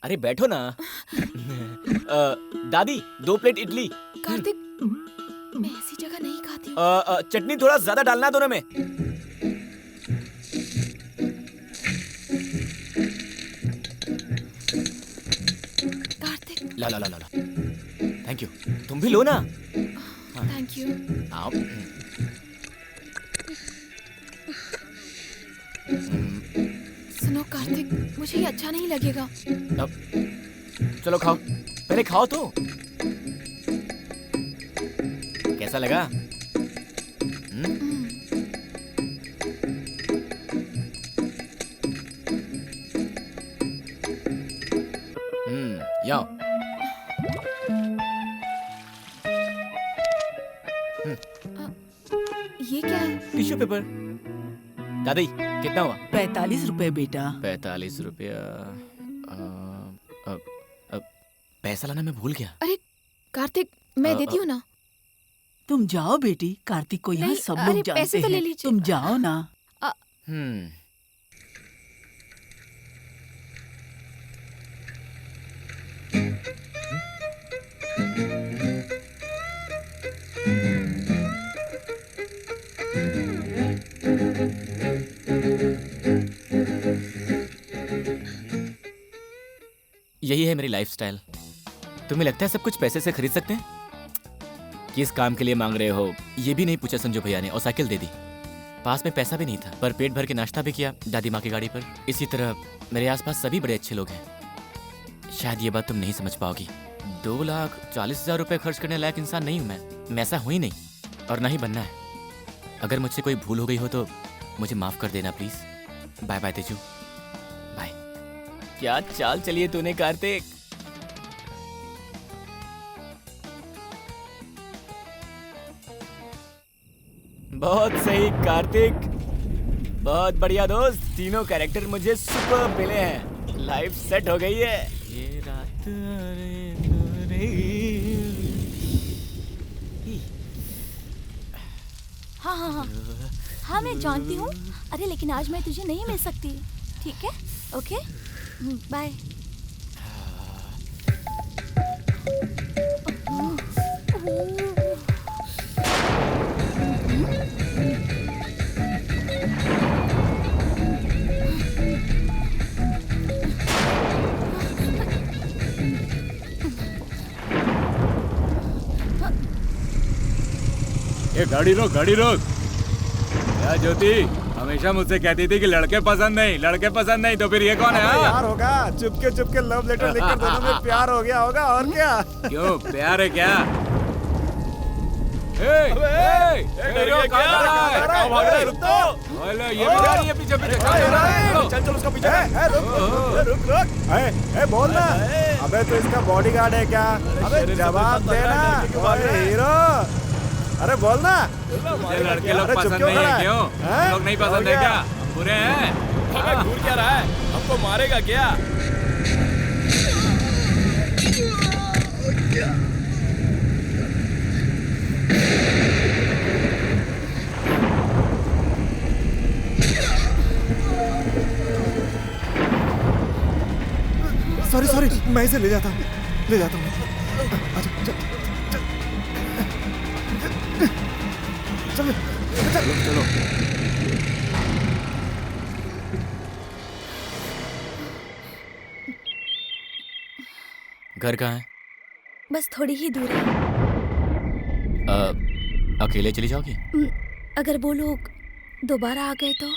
अरे बैठो ना। दादी 2 प्लेट इडली। कार्तिक, मैं ऐसी जगह नहीं खाती हूँ। चटनी थोड़ा ज्यादा डालना है दोनों में। कार्तिक, ला ला ला ला ला। Thank you. तुम भी लो ना। Thank you. आओ। सुनो कार्तिक, मुझे ये अच्छा नहीं लगेगा। चलो खाओ, पहले खाओ तो। कैसा लगा? याओ। ये क्या है? Tissue paper. दादी कितना हुआ? 45 रुपए बेटा। 45 रुपया। पैसा लाना मैं भूल गया। अरे कार्तिक, मैं देती हूँ ना। तुम जाओ बेटी, कार्तिक को यहाँ नहीं, सब अरे लोग जानते पैसे तो ले हैं। लीजिए। तुम जाओ ना। यही है मेरी लाइफस्टाइल। तुम्हें लगता है सब कुछ पैसे से खरीद सकते हैं? किस काम के लिए मांग रहे हो ये भी नहीं पूछा संजू भैया ने, और साइकिल दे दी। पास में पैसा भी नहीं था, पर पेट भर के नाश्ता भी किया दादी माँ की गाड़ी पर। इसी तरह मेरे आसपास सभी बड़े अच्छे लोग हैं। शायद ये बात तुम नहीं समझ पाओगी। 2,40,000 रुपए खर्च करने लायक इंसान नहीं हूँ मैं ऐसा हूँ ही नहीं, और ना ही बनना है। अगर मुझसे कोई भूल हो गई हो तो मुझे माफ कर देना please. Bye bye Teju, bye. क्या चाल चलिए तूने कार्तिक। बहुत सही कार्तिक, बहुत बढ़िया दोस्त। तीनों कैरेक्टर मुझे सुपर मिले हैं। लाइफ सेट हो गई है। ये रात हाँ हाँ हाँ हाँ, मैं जानती हूँ। अरे लेकिन आज मैं तुझे नहीं मिल सकती, ठीक है? Okay, bye. ये गाड़ी रोक, गाड़ी रोक। क्या ज्योति हमेशा मुझसे कहती थी कि लड़के पसंद नहीं, तो फिर ये कौन है? प्यार होगा, चुपके लव लेटर लिखकर दोनों में प्यार हो गया होगा, और क्या? क्यों, प्यार है क्या? ये भी जा रही है पीछे पीछे। चल उसका पीछे। रुक। बोल ना। अबे तो इसका बॉडीगार्ड है क्या? अबे जवाब देना। अरे हीरो, अरे बोल ना। मुझे लड़के लोग पसंद नहीं है। क्यों? लोग नहीं पसंद है क्या? बुरे हैं? हमें घूर क्या रहा है? हमको मारेगा क्या? सॉरी, मैं इसे ले जाता हूँ। अच्छा, चलो। घर कहाँ है? बस थोड़ी ही दूर है। अकेले चली जाओगी? अगर वो लोग दोबारा आ गए तो?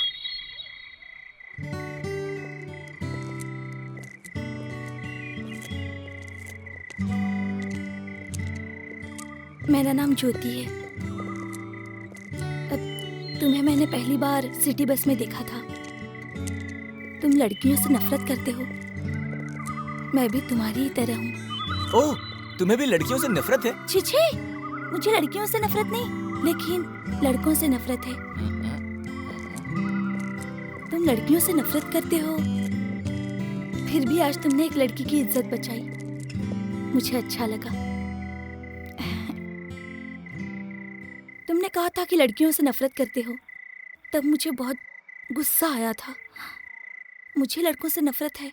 मेरा नाम ज्योति है। तुम्हें मैंने पहली बार सिटी बस में देखा था। तुम लड़कियों से नफरत करते हो। मैं भी तुम्हारी ही तरह हूँ। ओह, तुम्हें भी लड़कियों से नफरत है? छीछे, मुझे लड़कियों से नफरत नहीं, लेकिन लड़कों से नफरत है। तुम लड़कियों से नफरत करते हो, फिर भी आज तुमने एक लड़की की इज्जत बचाई। मुझे अच्छा लगा। तुमने कहा था कि लड़कियों से नफरत करते हो, तब मुझे बहुत गुस्सा आया था। मुझे लड़कों से नफरत है,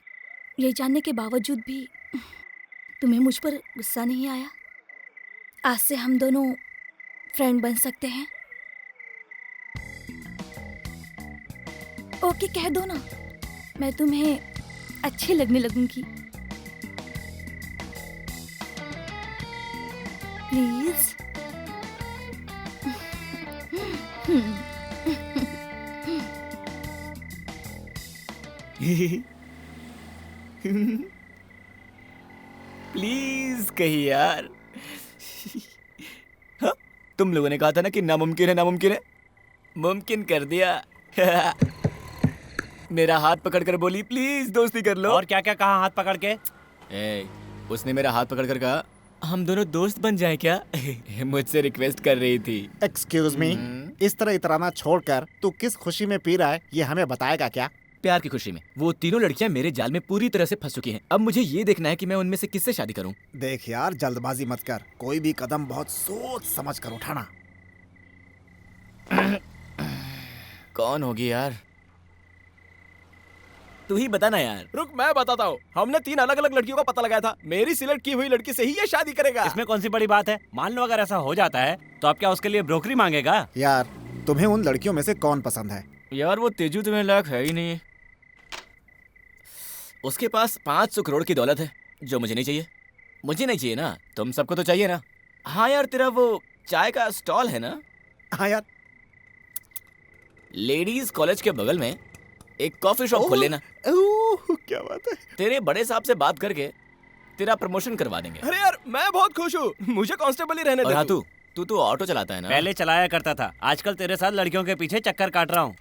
ये जानने के बावजूद भी तुम्हें मुझ पर गुस्सा नहीं आया? आज से हम दोनों फ्रेंड बन सकते हैं। ओके कह दो ना, मैं तुम्हें अच्छी लगने लगूंगी। प्लीज। प्लीज कही यार। हाँ, तुम लोगों ने कहा था ना कि नामुमकिन है, नामुमकिन है, मुमकिन कर दिया। मेरा हाथ पकड़कर बोली प्लीज दोस्ती कर लो। और क्या क्या कहा हाथ पकड़ के? उसने मेरा हाथ पकड़कर कहा हम दोनों दोस्त बन जाए क्या? मुझसे रिक्वेस्ट कर रही थी। एक्सक्यूज मी, इस तरह इतराना छोड़कर तू किस खुशी में पी रहा है ये हमें बताएगा क्या? प्यार की खुशी में। वो तीनों लड़कियां मेरे जाल में पूरी तरह से फंस चुकी हैं। अब मुझे ये देखना है कि मैं उनमें से किससे शादी करूं। देख यार, जल्दबाजी मत कर, कोई भी कदम बहुत सोच समझ कर उठाना। कौन होगी यार? तू ही बता ना यार। रुक मैं बताता हूँ। हमने 3 अलग अलग लड़कियों का पता लगाया था। मेरी सिलेक्ट की हुई लड़की से ही ये शादी करेगा। इसमें कौन सी बड़ी बात है? मान लो अगर ऐसा हो जाता है तो आप क्या उसके लिए ब्रोकरी मांगेगा? यार तुम्हें उन लड़कियों में से कौन पसंद है? यार वो तेजू तुम्हें लायक है ही नहीं। उसके पास 500 करोड़ की दौलत है जो मुझे नहीं चाहिए। मुझे नहीं चाहिए ना, तुम सबको तो चाहिए ना। हाँ यार, तेरा वो चाय का स्टॉल है ना? हाँ यार। लेडीज कॉलेज के बगल में एक कॉफी शॉप खोल लेना। क्या बात है। तेरे बड़े साहब से बात करके तेरा प्रमोशन करवा देंगे। अरे यार मैं बहुत खुश हूँ, मुझे कांस्टेबल ही रहने और दे। हाँ, तू तो ऑटो चलाता है ना? पहले चलाया करता था, आजकल तेरे साथ लड़कियों के पीछे चक्कर काट रहा हूँ।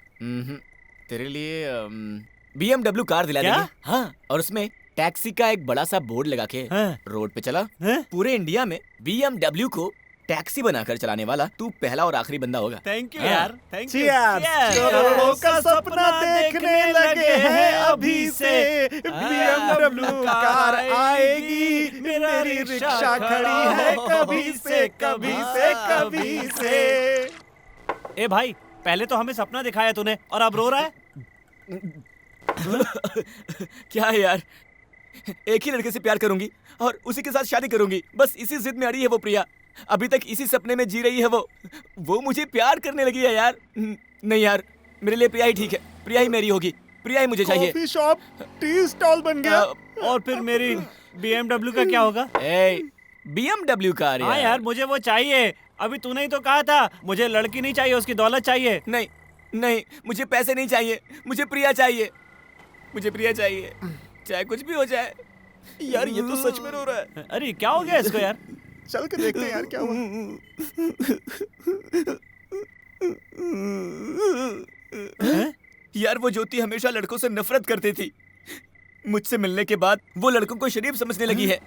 तेरे लिए BMW कार दिला क्या? देंगे। हाँ, और उसमें टैक्सी का एक बड़ा सा बोर्ड लगा के रोड पे चला। पूरे इंडिया में BMW को टैक्सी बनाकर चलाने वाला तू पहला और आखिरी बंदा होगा। थैंक यू यार, थैंक यू। करोड़ों का सपना देखने लगे हैं अभी से, BMW कार आएगी, मेरी रिक्शा खड़ी है कभी से कभी से कभी से। ए भाई, पहले तो हमें सपना दिखाया तूने और अब रो रहा है? क्या है यार, एक ही लड़के से प्यार करूंगी और उसी के साथ शादी करूंगी, बस इसी जिद में अड़ी है वो प्रिया। अभी तक इसी सपने में जी रही है वो मुझे प्यार करने लगी है यार। नहीं यार, मेरे लिए प्रिया ही ठीक है, प्रिया ही मेरी होगी, प्रिया ही मुझे चाहिए। कॉफी शॉप टी स्टॉल बन गया। और फिर मेरी BMW का क्या होगा? BMW कार हाँ यार, मुझे वो चाहिए। अभी तूने ही तो कहा था मुझे लड़की नहीं चाहिए, उसकी दौलत चाहिए। नहीं, मुझे पैसे नहीं चाहिए, मुझे प्रिया चाहिए, मुझे प्रिया चाहिए, चाहे कुछ भी हो जाए। यार ये तो सच में रो रहा है। अरे क्या हो गया इसको यार? चल के देखते हैं यार क्या हुआ। यार वो ज्योति हमेशा लड़कों से नफरत करती थी। मुझसे मिलने के बाद वो लड़कों को शरीफ समझने लगी है।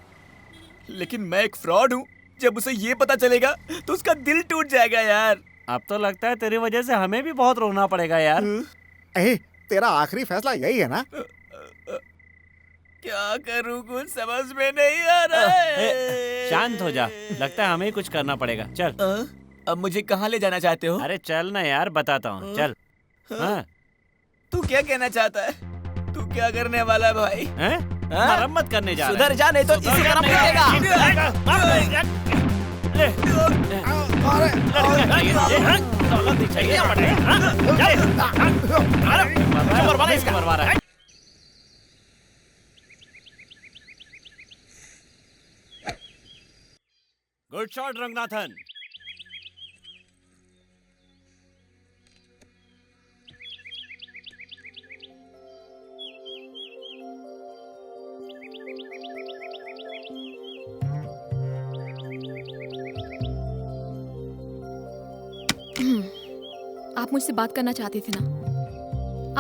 लेकिन मैं एक फ्रॉड हूँ, जब उसे ये पता चलेगा तो उसका दिल टूट जाएगा यार। अब तो लगता है तेरी वजह से हमें भी बहुत रोना पड़ेगा यार। तेरा आखिरी फैसला यही है ना? क्या करूं, कुछ समझ में नहीं आ रहा है। शांत हो जा, लगता है हमें ही कुछ करना पड़ेगा। चल। अब मुझे कहाँ ले जाना चाहते हो? अरे चल ना यार, बताता हूँ, चल। हाँ। तू क्या कहना चाहता है? तू क्या करने वाला है भाई? मरम्मत करने जा रहा है। सुधर जा, नहीं तो इसी तरफ पड़ेगा। मरवा रहा है। Good shot Ranganathan. आप मुझसे बात करना चाहते थे ना?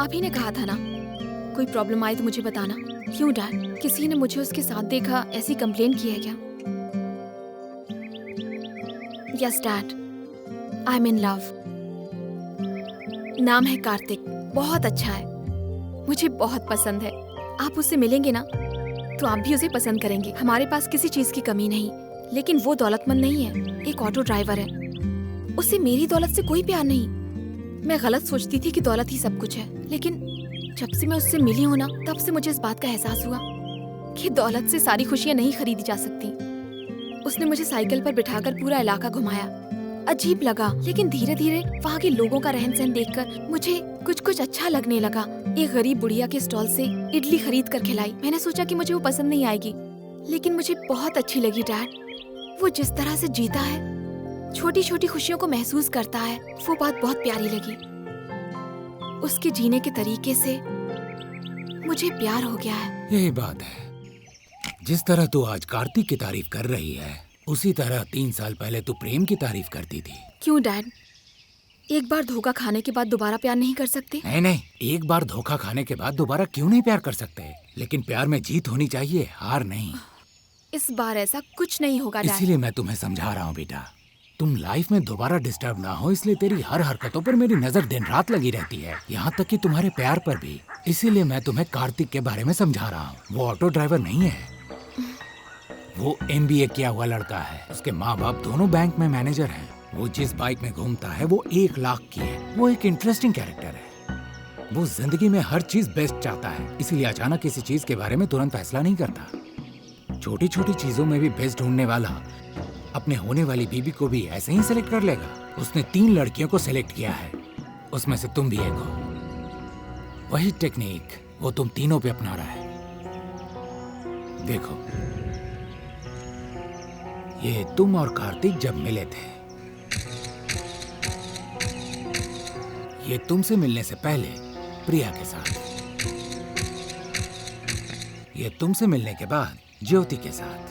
आप ही ने कहा था ना, कोई प्रॉब्लम आई तो मुझे बताना। क्यों डैड, किसी ने मुझे उसके साथ देखा ऐसी कंप्लेंट की है क्या? Yes dad, I am in love. नाम है कार्तिक, बहुत अच्छा है, मुझे बहुत पसंद है। आप उससे मिलेंगे ना तो आप भी उसे पसंद करेंगे। हमारे पास किसी चीज की कमी नहीं, लेकिन वो दौलतमंद नहीं है, एक ऑटो ड्राइवर है। उसे मेरी दौलत से कोई प्यार नहीं। मैं गलत सोचती थी कि दौलत ही सब कुछ है, लेकिन जब से मैं उससे मिली हूँ ना, तब से मुझे इस बात का एहसास हुआ कि दौलत से सारी खुशियाँ नहीं खरीदी जा सकती। उसने मुझे साइकिल पर बिठाकर पूरा इलाका घुमाया। अजीब लगा, लेकिन धीरे धीरे वहाँ के लोगों का रहन सहन देखकर मुझे कुछ कुछ अच्छा लगने लगा। एक गरीब बुढ़िया के स्टॉल से इडली खरीद कर खिलाई। मैंने सोचा कि मुझे वो पसंद नहीं आएगी, लेकिन मुझे बहुत अच्छी लगी डैड। वो जिस तरह से जीता है, छोटी छोटी खुशियों को महसूस करता है, वो बात बहुत प्यारी लगी। उसके जीने के तरीके से मुझे प्यार हो गया है। यही बात है। जिस तरह तू आज कार्तिक की तारीफ कर रही है, उसी तरह 3 साल पहले तू प्रेम की तारीफ करती थी। क्यों डैड? एक बार धोखा खाने के बाद दोबारा प्यार नहीं कर सकते? नहीं, एक बार धोखा खाने के बाद दोबारा क्यों नहीं प्यार कर सकते, लेकिन प्यार में जीत होनी चाहिए, हार नहीं। इस बार ऐसा कुछ नहीं होगा डैड। इसीलिए मैं तुम्हें समझा रहा हूँ बेटा, तुम लाइफ में दोबारा डिस्टर्ब ना हो, इसलिए तेरी हर हरकतों पर मेरी नजर दिन रात लगी रहती है, यहाँ तक कि तुम्हारे प्यार पर भी। इसीलिए मैं तुम्हें कार्तिक के बारे में समझा रहा हूँ। वो ऑटो ड्राइवर नहीं है, वो MBA किया हुआ लड़का है। उसके माँ बाप दोनों बैंक में मैनेजर हैं। वो जिस बाइक में घूमता है वो 1 लाख की है। वो एक इंटरेस्टिंग कैरेक्टर है। वो जिंदगी में हर चीज बेस्ट चाहता है, इसीलिए अचानक किसी चीज के बारे में तुरंत फैसला नहीं करता। छोटी छोटी चीजों में भी बेस्ट ढूंढने वाला अपने होने वाली बीबी को भी ऐसे ही सिलेक्ट कर लेगा। उसने 3 लड़कियों को सिलेक्ट किया है, उसमें से तुम भी एक हो। वही टेक्निक वो तुम तीनों पे अपना रहा है। देखो, ये तुम और कार्तिक जब मिले थे, ये तुमसे मिलने से पहले प्रिया के साथ, ये तुमसे मिलने के बाद ज्योति के साथ।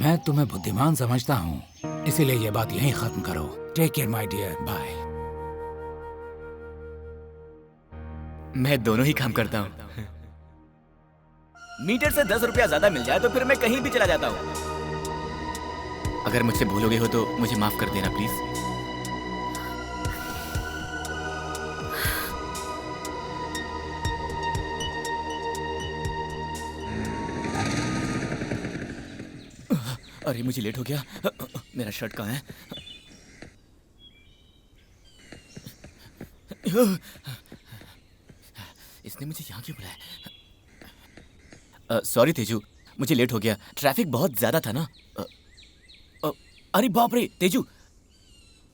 मैं तुम्हें बुद्धिमान समझता हूँ, इसीलिए ये बात यहीं खत्म करो। Take care my dear, bye. मैं दोनों ही काम करता हूँ। मीटर से 10 रुपया ज्यादा मिल जाए तो फिर मैं कहीं भी चला जाता हूँ। अगर मुझसे भूल हो गई हो तो मुझे माफ कर देना प्लीज। अरे मुझे लेट हो गया। मेरा शर्ट कहाँ है? इसने मुझे यहाँ क्यों बुलाया? सॉरी तेजू, मुझे लेट हो गया। ट्रैफिक बहुत ज्यादा था ना। अरे बाप रे तेजू,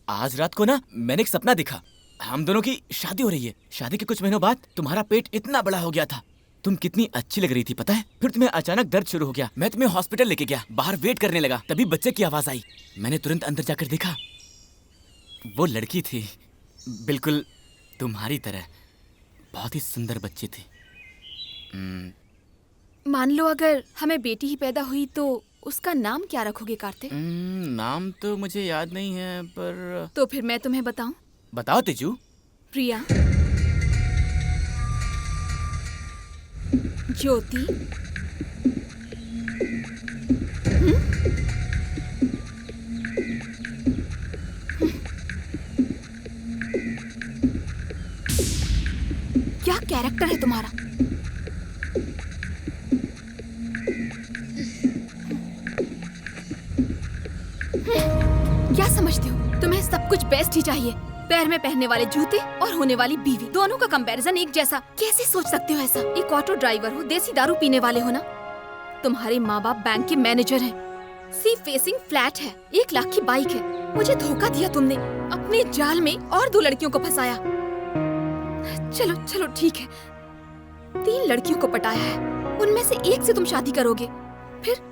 आज रात को ना मैंने एक सपना देखा। हम दोनों की शादी हो रही है। शादी के कुछ महीनों बाद तुम्हारा पेट इतना बड़ा हो गया था, तुम कितनी अच्छी लग रही थी पता है। फिर तुम्हें अचानक दर्द शुरू हो गया। मैं तुम्हें हॉस्पिटल लेके गया, बाहर वेट करने लगा, तभी बच्चे की आवाज आई। मैंने तुरंत अंदर जाकर देखा, वो लड़की थी बिल्कुल तुम्हारी तरह, बहुत ही सुंदर बच्ची थी। मान लो अगर हमें बेटी ही पैदा हुई तो उसका नाम क्या रखोगे कार्तिक? नाम तो मुझे याद नहीं है, पर तो फिर मैं तुम्हें बताऊं? बताओ तेजू। प्रिया, ज्योति, क्या कैरेक्टर है तुम्हारा? क्या समझते हो? तुम्हें सब कुछ बेस्ट ही चाहिए। पैर में पहनने वाले जूते और होने वाली बीवी, दोनों का कंपैरिजन एक जैसा। कैसे सोच सकते हो ऐसा? एक ऑटो ड्राइवर हो, देसी दारू पीने वाले हो ना। तुम्हारे माँ बाप बैंक के मैनेजर हैं, सी फेसिंग फ्लैट है, 1 लाख की बाइक है। मुझे धोखा दिया तुमने, अपने जाल में और 2 लड़कियों को फंसाया। चलो चलो ठीक है, 3 लड़कियों को पटाया है, उनमें से एक से तुम शादी करोगे, फिर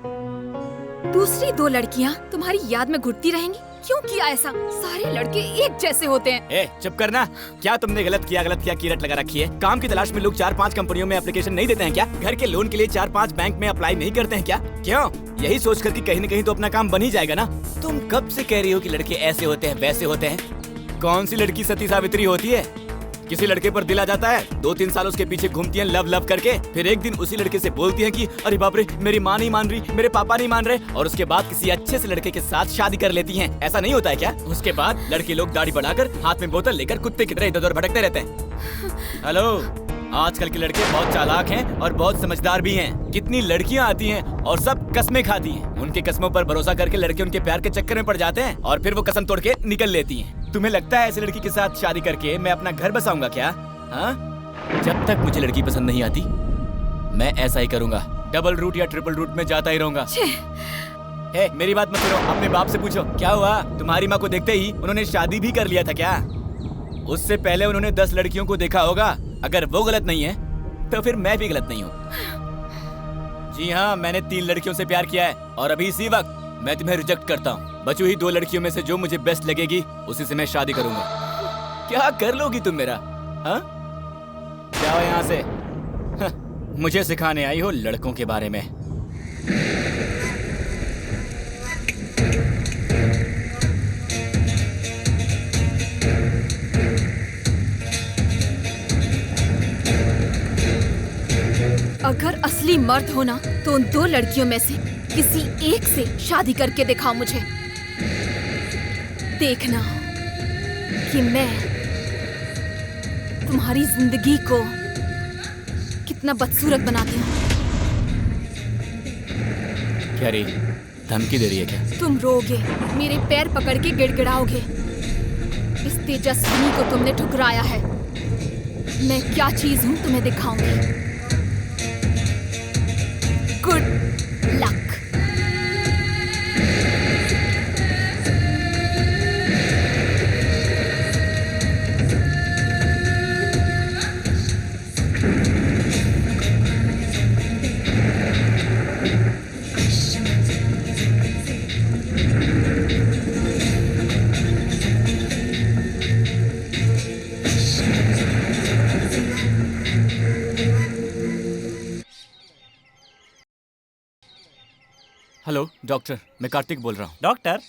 दूसरी 2 लड़कियां तुम्हारी याद में घुटती रहेंगी। क्यों किया ऐसा? सारे लड़के एक जैसे होते हैं। ए, चुप करना। क्या तुमने गलत किया की रट लगा रखी है? काम की तलाश में लोग 4-5 कंपनियों में एप्लीकेशन नहीं देते हैं क्या? घर के लोन के लिए 4-5 बैंक में अप्लाई नहीं करते हैं क्या? क्यों? यही सोच कर कि कहीं न कहीं तो अपना काम बन ही जाएगा ना। तुम कब से कह रही हो कि लड़के ऐसे होते हैं वैसे होते हैं? कौन सी लड़की सती सावित्री होती है? किसी लड़के पर दिल आ जाता है, 2-3 साल उसके पीछे घूमती हैं लव लव करके, फिर एक दिन उसी लड़के से बोलती हैं कि अरे बाप रे मेरी माँ नहीं मान रही, मेरे पापा नहीं मान रहे, और उसके बाद किसी अच्छे से लड़के के साथ शादी कर लेती हैं। ऐसा नहीं होता है क्या? उसके बाद लड़के लोग दाढ़ी बढ़ाकर हाथ में बोतल लेकर कुत्ते की तरह इधर उधर भटकते रहते हैं। हेलो, आजकल के लड़के बहुत चालाक हैं और बहुत समझदार भी हैं। कितनी लड़कियां आती हैं और सब कस्में खाती हैं। उनके कस्मों पर भरोसा करके लड़के उनके प्यार के चक्कर में पड़ जाते हैं और फिर वो कसम तोड़ के निकल लेती हैं। तुम्हें लगता है ऐसी लड़की के साथ शादी करके मैं अपना घर बसाऊंगा क्या? हाँ? जब तक मुझे लड़की पसंद नहीं आती मैं ऐसा ही करूंगा, डबल रूट या ट्रिपल रूट में जाता ही रहूंगा। हे, मेरी बात मत करो, अपने बाप से पूछो क्या हुआ। तुम्हारी माँ को देखते ही उन्होंने शादी भी कर लिया था क्या? उससे पहले उन्होंने 10 लड़कियों को देखा होगा। अगर वो गलत नहीं है तो फिर मैं भी गलत नहीं हूँ। जी हाँ, मैंने 3 लड़कियों से प्यार किया है और अभी इसी वक्त मैं तुम्हें रिजेक्ट करता हूँ। बची हुई 2 लड़कियों में से जो मुझे बेस्ट लगेगी उसी से मैं शादी करूंगा। क्या कर लोगी तुम मेरा? हाँ, जाओ यहाँ से। मुझे सिखाने आई हो लड़कों के बारे में। अगर असली मर्द हो ना तो उन 2 लड़कियों में से किसी एक से शादी करके दिखाओ मुझे। देखना कि मैं तुम्हारी जिंदगी को कितना बदसूरत बनाती हूँ। क्या रे, धमकी दे रही है क्या? तुम रोगे, मेरे पैर पकड़ के गिड़गिड़ाओगे। इस तेजस्विनी को तुमने ठुकराया है। मैं क्या चीज हूँ तुम्हें दिखाऊंगी। Good luck. हेलो डॉक्टर, मैं कार्तिक बोल रहा हूँ। डॉक्टर,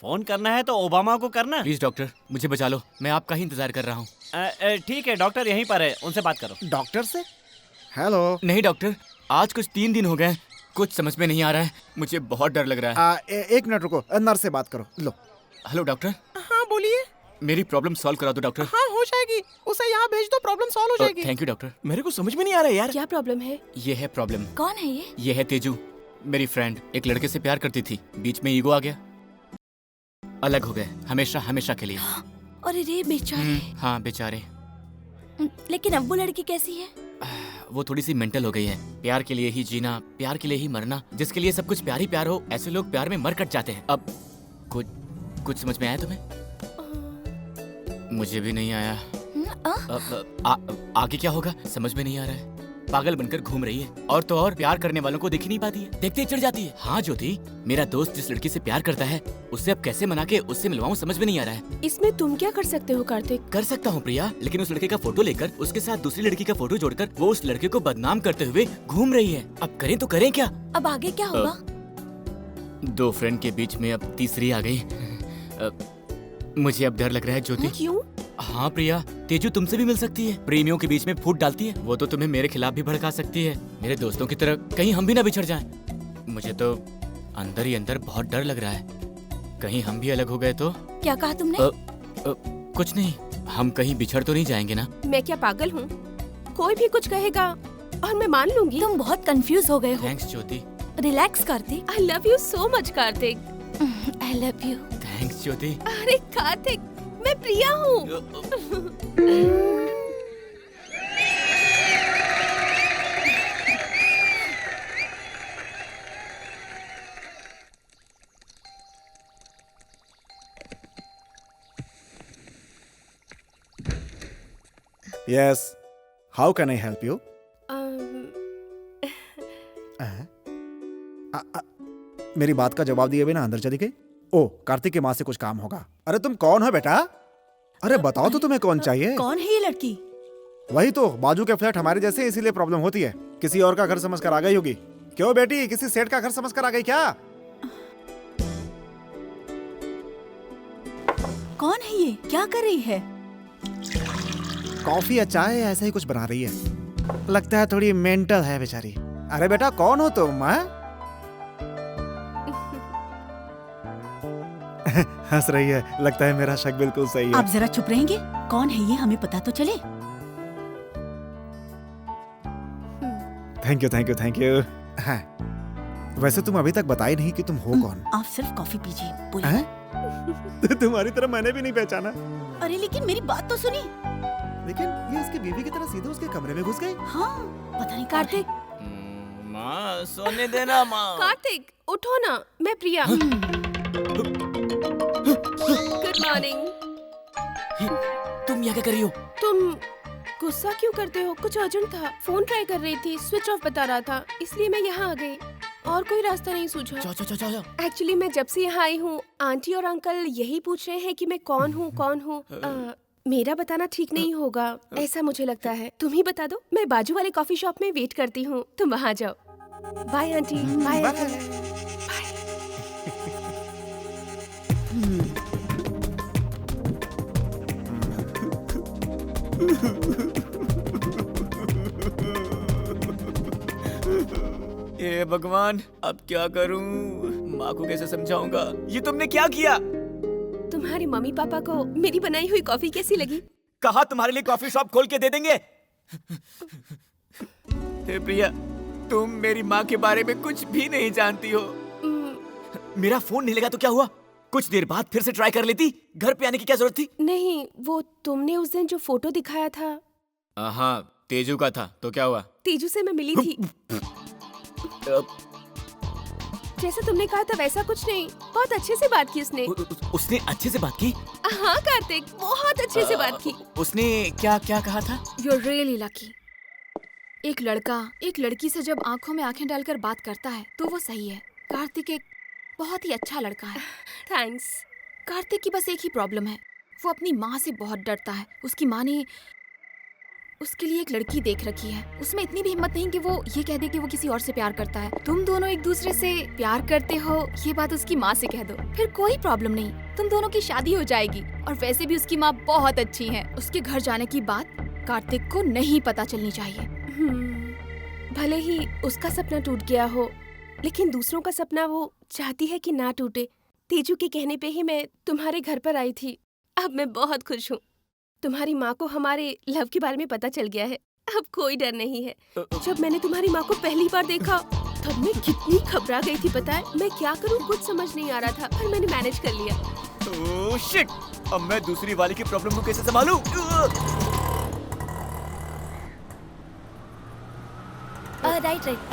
फोन करना है तो ओबामा को करना। प्लीज डॉक्टर, मुझे बचा लो, मैं आपका ही इंतजार कर रहा हूँ। ठीक है डॉक्टर, यहीं पर है, उनसे बात करो। डॉक्टर से? हेलो। नहीं डॉक्टर, आज कुछ 3 दिन हो गए, कुछ समझ में नहीं आ रहा है, मुझे बहुत डर लग रहा है। एक मिनट रुको, नर्स से बात करो। लो। Hello doctor. हाँ बोलिए। मेरी प्रॉब्लम सॉल्व करा दो डॉक्टर। हाँ हो जाएगी, उसे यहाँ भेज दो, प्रॉब्लम सॉल्व हो जाएगी। Thank you doctor. मेरे को समझ में नहीं आ रहा है यार। क्या प्रॉब्लम है? ये है प्रॉब्लम। कौन है ये है तेजू, मेरी फ्रेंड। एक लड़के से प्यार करती थी, बीच में ईगो आ गया, अलग हो गए हमेशा हमेशा के लिए। अरे रे बेचारे। हाँ बेचारे। लेकिन अब वो लड़की कैसी है? वो थोड़ी सी मेंटल हो गई है। प्यार के लिए ही जीना, प्यार के लिए ही मरना, जिसके लिए सब कुछ प्यार ही प्यार हो, ऐसे लोग प्यार में मर कट जाते हैं। अब कुछ समझ में आया तुम्हें? मुझे भी नहीं आया। आगे क्या होगा समझ में नहीं आ रहा है। पागल बनकर घूम रही है, और तो और प्यार करने वालों को दिख ही नहीं पाती है, देखते ही चढ़ जाती है। हाँ ज्योति, मेरा दोस्त जिस लड़की से प्यार करता है उससे अब कैसे मना के उससे मिलवाऊं समझ में नहीं आ रहा है। इसमें तुम क्या कर सकते हो कार्तिक? कर सकता हूँ प्रिया, लेकिन उस लड़के का फोटो लेकर उसके साथ दूसरी लड़की का फोटो जोड़कर वो उस लड़के को बदनाम करते हुए घूम रही है। अब करें तो करें क्या? अब आगे क्या होगा? 2 फ्रेंड के बीच में अब तीसरी आ गई। मुझे अब डर लग रहा है ज्योति। क्यों? हाँ प्रिया, तेजू तुमसे भी मिल सकती है, प्रेमियों के बीच में फूट डालती है। वो तो तुम्हें मेरे खिलाफ भी भड़का सकती है, मेरे दोस्तों की तरह। कहीं हम भी ना बिछड़ जाएं। मुझे तो अंदर ही अंदर बहुत डर लग रहा है, कहीं हम भी अलग हो गए तो। क्या कहा तुमने? कुछ नहीं, हम कहीं बिछड़ तो नहीं जाएंगे ना? मैं क्या पागल हूँ? कोई भी कुछ कहेगा और मैं मान लूंगी। तुम बहुत कंफ्यूज हो गए हो। Thanks Jyoti. Relax Kartik. I love you so much Kartik. I love you. Thanks Jyoti. अरे कार्तिक, मैं प्रिया हूँ। Yes. How can I help you? मेरी बात का जवाब दिए बिना अंदर चली गई। ओ, कार्तिक की माँ से कुछ काम होगा। अरे तुम कौन हो बेटा? अरे बताओ तो तुम्हें कौन चाहिए? कौन है ये लड़की? वही तो, बाजू के फ्लैट हमारे जैसे हैं, इसीलिए प्रॉब्लम होती है। किसी और का घर समझकर आ गई होगी। क्यों बेटी, किसी सेठ का घर समझकर आ गई क्या? कौन है ये? क्या कर रही है? कॉफी या चाय ऐसा ही कुछ बना रही है। लगता है थोड़ी मेंटल है बेचारी। अरे बेटा कौन हो तुम? हंस रही है, लगता है मेरा शक बिल्कुल सही है। आप जरा चुप रहेंगे? कौन है ये, हमें पता तो चले। Thank you thank you thank you. हाँ, वैसे तुम अभी तक बताई नहीं कि तुम हो कौन। आप सिर्फ कॉफी पीजिए, बोलिए। हैं? तुम्हारी तरह मैंने भी नहीं पहचाना। अरे लेकिन मेरी बात तो सुनी। लेकिन ये इसकी बीवी की तरह सीधे उसके कमरे में घुस गई। हाँ, पता नहीं कार्तिक, माँ सोने देना माँ। कार्तिक उठो ना। मैं प्रिया। Good morning. तुम यहाँ क्या कर रही हो? तुम गुस्सा क्यों करते हो? कुछ अर्जेंट था। फोन ट्राई कर रही थी, स्विच ऑफ बता रहा था, इसलिए मैं यहाँ आ गई। और कोई रास्ता नहीं सूझा। जाओ जाओ जाओ जाओ। एक्चुअली मैं जब से यहाँ आई हूँ, आंटी और अंकल यही पूछ रहे हैं कि मैं कौन हूँ। मेरा बताना ठीक नहीं होगा, ऐसा मुझे लगता है। तुम ही बता दो। मैं बाजू वाले कॉफी शॉप में वेट करती हूँ, तुम वहाँ जाओ। Bye aunty, bye uncle. ये भगवान, अब क्या करूं? माँ को कैसे समझाऊंगा? ये तुमने क्या किया? तुम्हारे मम्मी पापा को मेरी बनाई हुई कॉफी कैसी लगी? कहा तुम्हारे लिए कॉफी शॉप खोल के दे देंगे। हे प्रिया, तुम मेरी माँ के बारे में कुछ भी नहीं जानती हो। मेरा फोन नहीं लगा तो क्या हुआ? कुछ देर बाद फिर से ट्राई कर लेती। घर पे आने की क्या जरूरत थी? नहीं, वो तुमने उस दिन जो फोटो दिखाया था। हाँ, तेजू का था। तो क्या हुआ? तेजू से मैं मिली थी। जैसा तुमने कहा था वैसा कुछ नहीं। बहुत अच्छे से बात की उसने। उसने अच्छे से बात की? हाँ कार्तिक, बहुत अच्छे से बात की। उसने क्या क्या कहा था? You're really lucky. एक लड़का एक लड़की से जब आंखों में आंखें डालकर बात करता है तो वो सही है। कार्तिक एक बहुत ही अच्छा लड़का है। थैंक्स। कार्तिक की बस एक ही प्रॉब्लम है, वो अपनी माँ से बहुत डरता है। उसकी माँ ने उसके लिए एक लड़की देख रखी है। उसमें इतनी भी हिम्मत नहीं कि वो ये कह दे कि वो किसी और से प्यार करता है। तुम दोनों एक दूसरे से प्यार करते हो, ये बात उसकी माँ से कह दो, फिर कोई प्रॉब्लम नहीं, तुम दोनों की शादी हो जाएगी। और वैसे भी उसकी माँ बहुत अच्छी है। उसके घर जाने की बात कार्तिक को नहीं पता चलनी चाहिए। भले ही उसका सपना टूट गया हो, लेकिन दूसरों का सपना वो चाहती है कि ना टूटे। तेजू के कहने पे ही मैं तुम्हारे घर पर आई थी। अब मैं बहुत खुश हूँ। तुम्हारी माँ को हमारे लव के बारे में पता चल गया है। अब कोई डर नहीं है। जब मैंने तुम्हारी माँ को पहली बार देखा तब मैं कितनी घबरा गई थी, पता है? मैं क्या करूँ कुछ समझ नहीं आ रहा था, पर मैंने मैनेज कर लिया। Oh shit! अब मैं दूसरी वाली की प्रॉब्लम को कैसे संभालूं?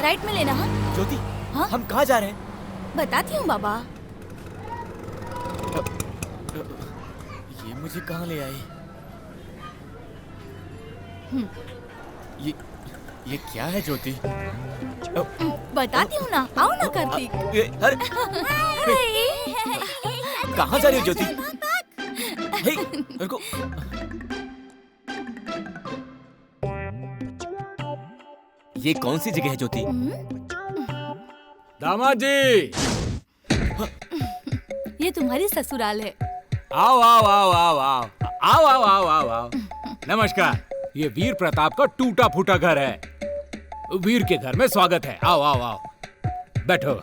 राइट में लेना। हाँ ज्योति, हाँ? हम कहाँ जा रहे हैं? बताती हूँ बाबा। ये मुझे कहाँ ले आई? ये क्या है ज्योति? बताती हूँ ना, आओ ना कार्तिक। कहाँ जा रही हो ज्योति? हे, रुको। ये कौन सी जगह है ज्योति? दामाद जी, ये तुम्हारी ससुराल है। आओ आओ आओ आओ आओ आओ आओ आओ आओ आओ। नमस्कार। ये वीर प्रताप का टूटा फूटा घर है। वीर के घर में स्वागत है। आओ आओ आओ, बैठो।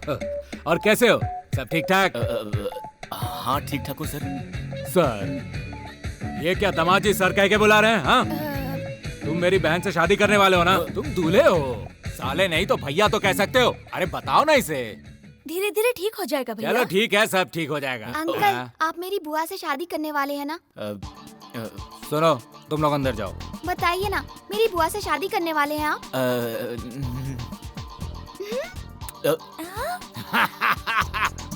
और कैसे हो? सब ठीक ठाक? हाँ ठीक ठाक हो सर। सर, ये क्या दामाद जी सर कह के बुला रहे हैं? हाँ, तुम मेरी बहन से शादी करने वाले हो ना? तुम दूल्हे हो, साले नहीं तो भैया तो कह सकते हो। अरे बताओ ना इसे। धीरे धीरे ठीक हो जाएगा भैया। चलो ठीक है, सब ठीक हो जाएगा। अंकल, आप मेरी बुआ से शादी करने वाले हैं ना? सुनो, तुम लोग अंदर जाओ। बताइए ना, मेरी बुआ से शादी करने वाले हैं आप?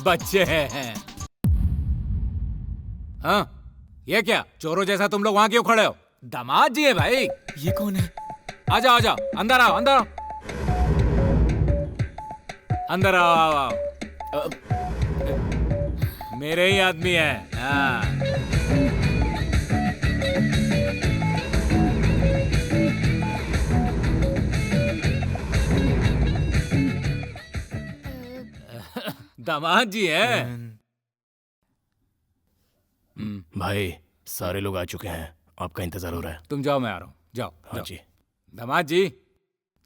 बच्चे हैं। हाँ, ये क्या चोरों जैसा तुम लोग वहाँ क्यों खड़े हो? दामाद जी है भाई। ये कौन है? आ जाओ आ जाओ, अंदर आओ अंदर आओ। अंदर आओ आओ आओ। मेरे ही आदमी है। हाँ। दामाद जी है। भाई, सारे लोग आ चुके हैं, आपका इंतजार हो रहा है। तुम जाओ, मैं आ रहा हूँ। जाओ। हाँ जाओ। जी। दामाद जी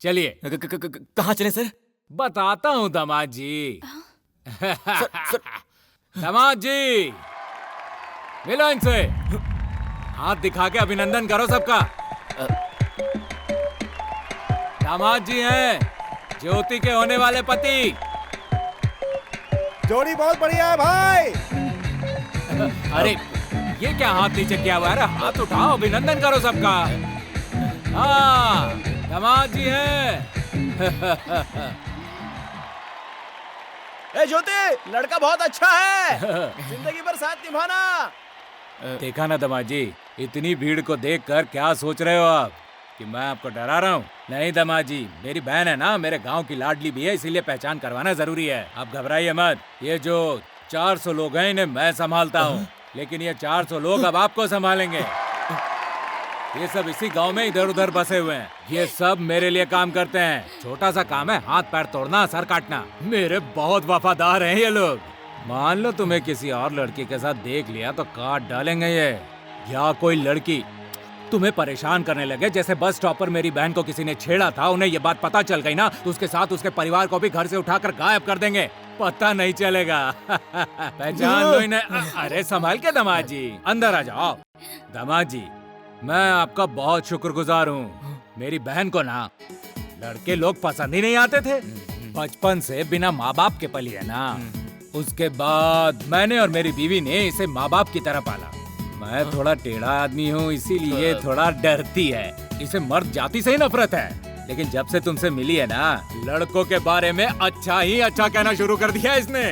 चलिए। कहाँ चले सर? बताता हूँ दामाद जी। दामाद जी, मिलो इनसे। हाथ दिखा के अभिनंदन करो सबका। दामाद जी हैं ज्योति के होने वाले पति। जोड़ी बहुत बढ़िया है भाई। अरे ये क्या हाथ नीचे किया हुआ है? अरे हाथ उठाओ, अभिनंदन करो सबका। हाँ, दामाद जी है। ए ज्योति, लड़का बहुत अच्छा है, जिंदगी भर साथ निभाना। देखा ना दामाद जी, इतनी भीड़ को देखकर क्या सोच रहे हो आप कि मैं आपको डरा रहा हूँ? नहीं दामाद जी, मेरी बहन है ना, मेरे गांव की लाडली भी है, इसीलिए पहचान करवाना जरूरी है। आप घबराइए मत। ये जो 400 लोग हैं इन्हें मैं संभालता हूँ, लेकिन ये 400 लोग अब आपको संभालेंगे। ये सब इसी गांव में इधर उधर बसे हुए हैं। ये सब मेरे लिए काम करते हैं। छोटा सा काम है, हाथ पैर तोड़ना, सर काटना। मेरे बहुत वफादार हैं ये लोग। मान लो तुम्हें किसी और लड़की के साथ देख लिया तो काट डालेंगे ये। या कोई लड़की तुम्हें परेशान करने लगे, जैसे बस स्टॉप पर मेरी बहन को किसी ने छेड़ा था, उन्हें ये बात पता चल गई ना, तो उसके साथ उसके परिवार को भी घर से उठाकर गायब कर देंगे। पता नहीं चलेगा। पहचान लो इन्हें। अरे संभाल के दामाद जी, अंदर आ जाओ। दामाद जी, मैं आपका बहुत शुक्रगुजार हूँ। मेरी बहन को ना लड़के लोग पसंद ही नहीं आते थे। बचपन से बिना माँ बाप के पली है ना। उसके बाद मैंने और मेरी बीवी ने इसे माँ बाप की तरह पाला। मैं थोड़ा टेढ़ा आदमी हूँ, इसीलिए थोड़ा डरती है। इसे मर्द जाति से ही नफरत है, लेकिन जब से तुमसे मिली है ना, लड़कों के बारे में अच्छा ही अच्छा कहना शुरू कर दिया इसने।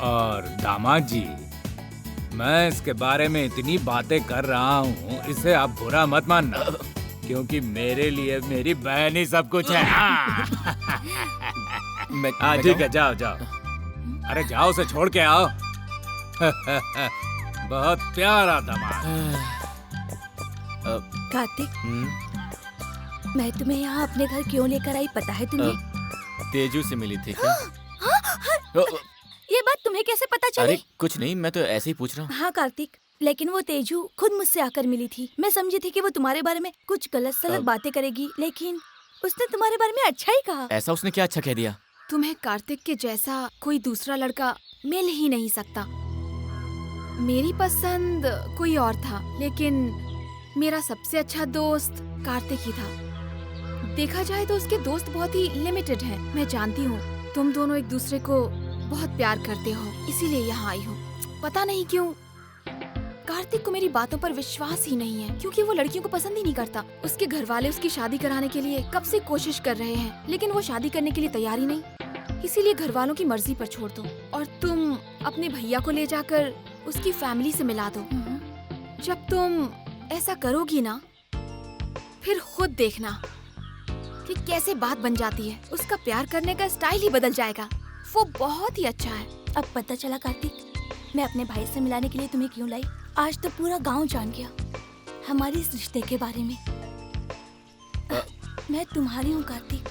और दामाद जी, मैं इसके बारे में इतनी बातें कर रहा हूँ, इसे आप बुरा मत मानना, क्योंकि मेरे लिए मेरी बहन ही सब कुछ है। हाँ ठीक है, जाओ जाओ। अरे जाओ, उसे छोड़ के आओ। बहुत प्यारा दामाद। कार्तिक, मैं तुम्हें यहाँ अपने घर क्यों लेकर आई पता है तुम्हें? तेजू से मिली थी क्या? ये बात तुम्हें कैसे पता चली? अरे कुछ नहीं, मैं तो ऐसे ही पूछ रहा हूँ। हाँ कार्तिक, लेकिन वो तेजू खुद मुझसे आकर मिली थी। मैं समझी थी कि वो तुम्हारे बारे में कुछ गलत सलत बातें करेगी, लेकिन उसने तुम्हारे बारे में अच्छा ही कहा। ऐसा उसने क्या अच्छा कह दिया? तुम्हें कार्तिक के जैसा कोई दूसरा लड़का मिल ही नहीं सकता। मेरी पसंद कोई और था, लेकिन मेरा सबसे अच्छा दोस्त कार्तिक ही था। देखा जाए तो उसके दोस्त बहुत ही लिमिटेड हैं। मैं जानती हूँ तुम दोनों एक दूसरे को बहुत प्यार करते हो, इसीलिए यहाँ आई हूँ। पता नहीं क्यों कार्तिक को मेरी बातों पर विश्वास ही नहीं है, क्योंकि वो लड़कियों को पसंद ही नहीं करता। उसके घर वाले उसकी शादी कराने के लिए कब से कोशिश कर रहे हैं, लेकिन वो शादी करने के लिए तैयार ही नहीं। इसीलिए घर वालों की मर्जी पर छोड़ दो और तुम अपने भैया को ले जाकर उसकी फैमिली से मिला दो। जब तुम ऐसा करोगी ना, फिर खुद देखना कि कैसे बात बन जाती है। उसका प्यार करने का स्टाइल ही बदल जाएगा। वो बहुत ही अच्छा है। अब पता चला कार्तिक, मैं अपने भाई से मिलाने के लिए तुम्हें क्यों लाई। आज तो पूरा गांव जान गया हमारे इस रिश्ते के बारे में। मैं तुम्हारी हूँ कार्तिक।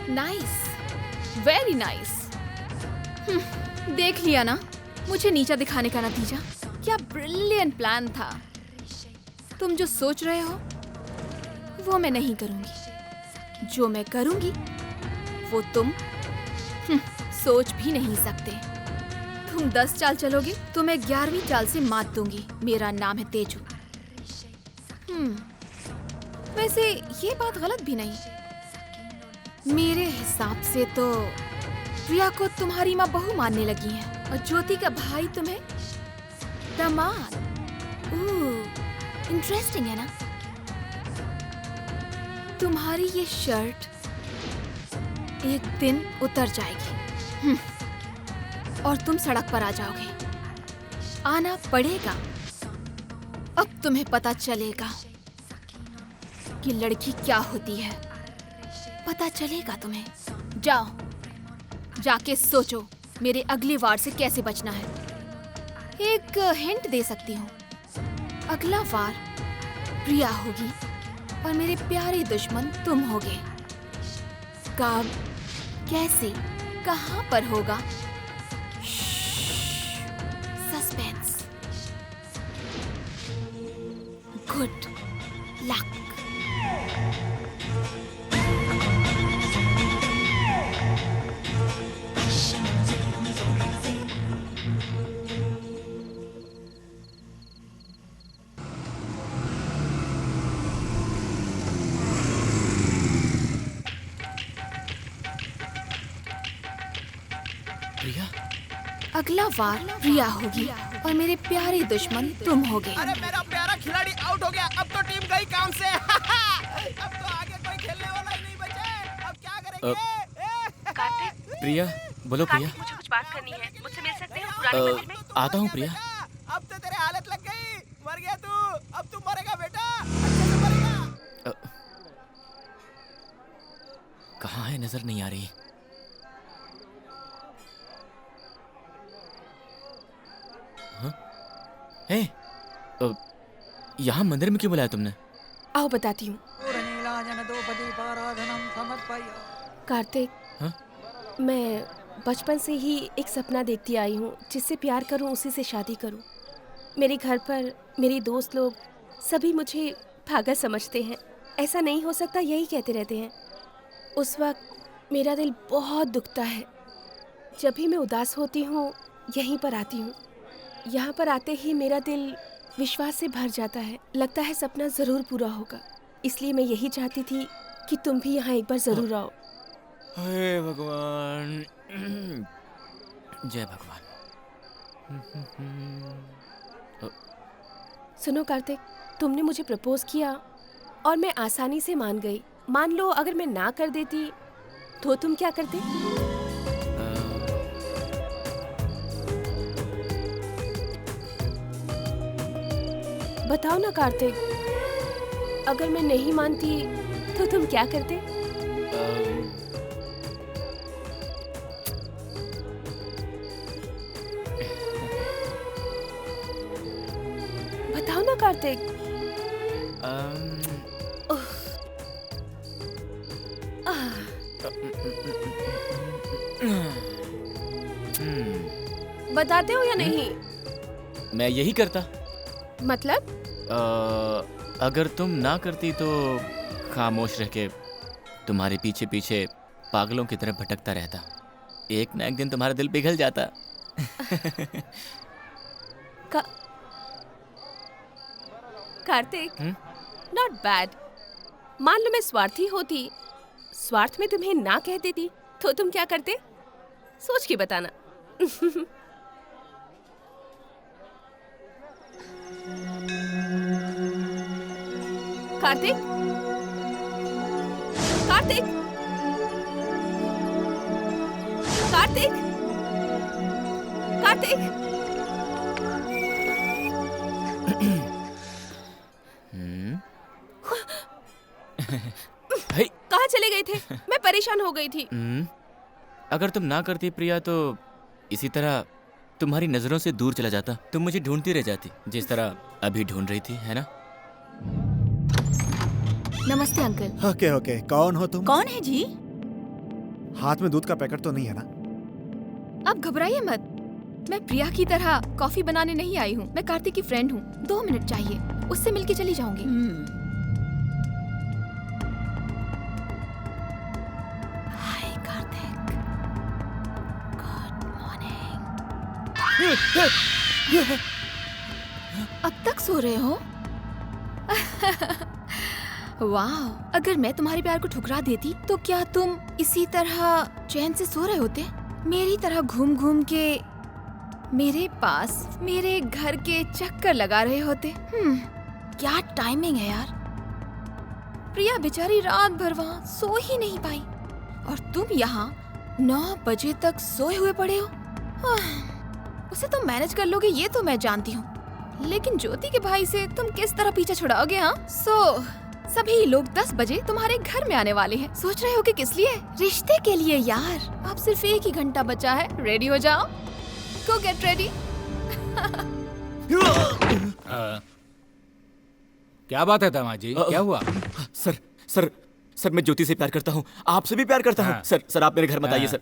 Nice, very nice. देख लिया ना मुझे नीचा दिखाने का नतीजा। क्या ब्रिलियंट प्लान था। तुम जो सोच रहे हो वो मैं नहीं करूंगी। जो मैं करूंगी वो तुम सोच भी नहीं सकते। तुम 10 चाल चलोगे तो मैं 11वीं चाल से मात दूंगी। मेरा नाम है तेजू। वैसे ये बात गलत भी नहीं। मेरे हिसाब से तो प्रिया को तुम्हारी माँ बहू मानने लगी है और ज्योति का भाई तुम्हें दामाद। इंटरेस्टिंग है ना। तुम्हारी ये शर्ट एक दिन उतर जाएगी और तुम सड़क पर आ जाओगे। आना पड़ेगा। अब तुम्हें पता चलेगा कि लड़की क्या होती है। पता चलेगा तुम्हें। जाओ, जाके सोचो मेरे अगली वार से कैसे बचना है। एक हिंट दे सकती हूँ। अगला वार प्रिया होगी और मेरे प्यारे दुश्मन तुम होगे। कब, कैसे, कहाँ पर होगा, सस्पेंस। गुड। लक। प्रिया, अगला वार प्रिया होगी और मेरे प्यारे दुश्मन तुम होगे। अरे मेरा प्यारा खिलाड़ी आउट हो गया, अब तो टीम गई काम से। अब तो आगे कोई खेलने वाला ही नहीं बचे, अब क्या करेंगे? प्रिया, बोलो प्रिया। मुझे कुछ बात करनी है, मुझसे मिल सकते हो पुराने मंदिर में? आता हूँ प्रिया। अब तो तेरे हालत लग गई, मर गया तू, अब तू मरेगा बेटा, अच्छे से मरेगा। कहाँ है, नजर नहीं आ रही। हे, यहाँ मंदिर में क्यों बुलाया तुमने? आओ बताती हूँ। कार्तिक, हाँ? मैं बचपन से ही एक सपना देखती आई हूँ, जिससे प्यार करूँ उसी से शादी करूँ। मेरे घर पर मेरी दोस्त लोग सभी मुझे पागल समझते हैं। ऐसा नहीं हो सकता, यही कहते रहते हैं। उस वक्त मेरा दिल बहुत दुखता है। जब भी मैं उदास होती हूँ यहीं पर आती हूँ। यहाँ पर आते ही मेरा दिल विश्वास से भर जाता है। लगता है सपना ज़रूर पूरा होगा। इसलिए मैं यही चाहती थी कि तुम भी यहाँ एक बार ज़रूर आओ। हे भगवान, जय भगवान। सुनो कार्तिक, तुमने मुझे प्रपोज किया और मैं आसानी से मान गई। मान लो अगर मैं ना कर देती तो तुम क्या करते? बताओ ना कार्तिक, अगर मैं नहीं मानती तो तुम क्या करते? बताओ ना कार्तिक। बताते हो या नहीं? मैं यही करता। मतलब? अगर तुम ना करती तो खामोश रह के तुम्हारे पीछे पीछे पागलों की तरह भटकता रहता। एक ना एक दिन तुम्हारा दिल पिघल जाता। Kartik, not bad. मान लो मैं स्वार्थी होती, स्वार्थ में तुम्हें ना कह देती तो तुम क्या करते? सोच के बताना। कार्तिक, कार्तिक, कार्तिक, कार्तिक। कहाँ चले गए थे? मैं परेशान हो गई थी। अगर तुम ना करती प्रिया तो इसी तरह तुम्हारी नजरों से दूर चला जाता। तुम मुझे ढूंढती रह जाती, जिस तरह अभी ढूंढ रही थी, है ना? नमस्ते अंकल। ओके ओके, कौन हो तुम? कौन है जी? हाथ में दूध का पैकेट तो नहीं है ना? अब घबराइए मत, मैं प्रिया की तरह कॉफी बनाने नहीं आई हूँ। मैं कार्तिक की फ्रेंड हूँ। 2 मिनट चाहिए, उससे मिलके चली जाऊंगी। हाय कार्तिक, गुड मॉर्निंग। अब तक सो रहे हो? वाह, अगर मैं तुम्हारे प्यार को ठुकरा देती तो क्या तुम इसी तरह चैन से सो रहे होते? मेरी तरह घूम घूम के मेरे पास मेरे घर के चक्कर लगा रहे होते? क्या टाइमिंग है यार। प्रिया बेचारी रात भर वहाँ सो ही नहीं पाई और तुम यहाँ 9 बजे तक सोए हुए पड़े हो। उसे तुम मैनेज कर लोगे ये तो मैं जानती हूँ, लेकिन ज्योति के भाई से तुम किस तरह पीछा छुड़ाओगे? हाँ, सभी लोग 10 बजे तुम्हारे घर में आने वाले हैं। सोच रहे हो कि किस लिए? रिश्ते के लिए यार। अब सिर्फ 1 ही घंटा बचा है, रेडी हो जाओ। गो गेट रेडी। क्या बात है दामाद जी, क्या हुआ? सर मैं ज्योति से प्यार करता हूँ, आपसे भी प्यार करता हूँ। सर आप मेरे घर मत आइए सर,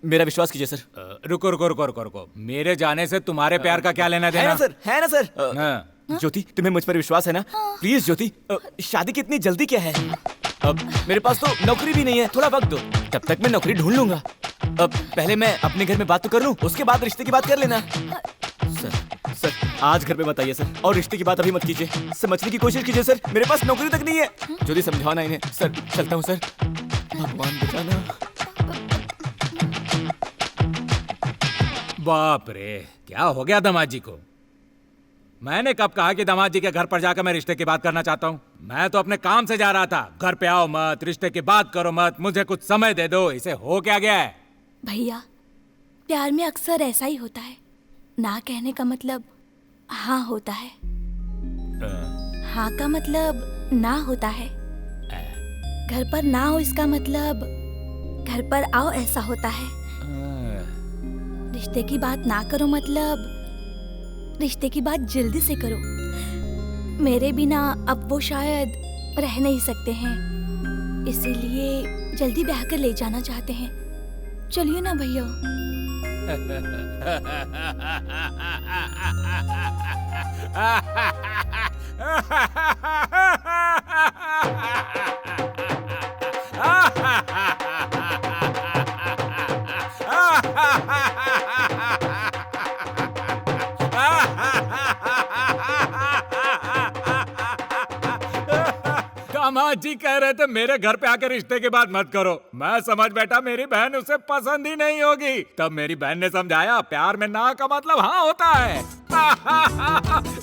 मेरा विश्वास कीजिए सर। रुको। मेरे जाने से तुम्हारे प्यार का क्या लेना देना? है ना सर? ज्योति, तुम्हें मुझ पर विश्वास है ना? प्लीज ज्योति, शादी की इतनी जल्दी क्या है? अब मेरे पास तो नौकरी भी नहीं है, थोड़ा वक्त दो, तब तक मैं नौकरी ढूंढ लूंगा। अब पहले मैं अपने घर में बात तो कर लूं, उसके बाद रिश्ते की बात कर लेना। सर आज घर पे मत आइए सर, और रिश्ते की बात अभी मत कीजिए। समझने की कोशिश कीजिए सर, मेरे पास नौकरी तक नहीं है। ज्योति समझाओ ना इन्हें। सर चलता हूँ सर, भगवान बचाना। बाप रे, क्या हो गया दामाद जी को? मैंने कब कहा कि दामाद जी के घर पर जाकर मैं रिश्ते की बात करना चाहता हूँ? मैं तो अपने काम से जा रहा था। घर पे आओ मत, रिश्ते की बात करो मत, मुझे कुछ समय दे दो। इसे हो क्या गया है? भैया, प्यार में अक्सर ऐसा ही होता है, ना कहने का मतलब हाँ होता है, हाँ का मतलब ना होता है। घर पर ना हो इसका मतलब घर पर आओ ऐसा होता है। रिश्ते की बात ना करो मतलब रिश्ते की बात जल्दी से करो। मेरे बिना अब वो शायद रह नहीं सकते हैं, इसीलिए जल्दी ब्याह कर ले जाना चाहते हैं। चलिए ना भैया। दामाद जी कह रहे थे मेरे घर पे आकर रिश्ते की बात मत करो। मैं समझ बैठा मेरी बहन उसे पसंद ही नहीं होगी। तब मेरी बहन ने समझाया प्यार में ना का मतलब हाँ होता है।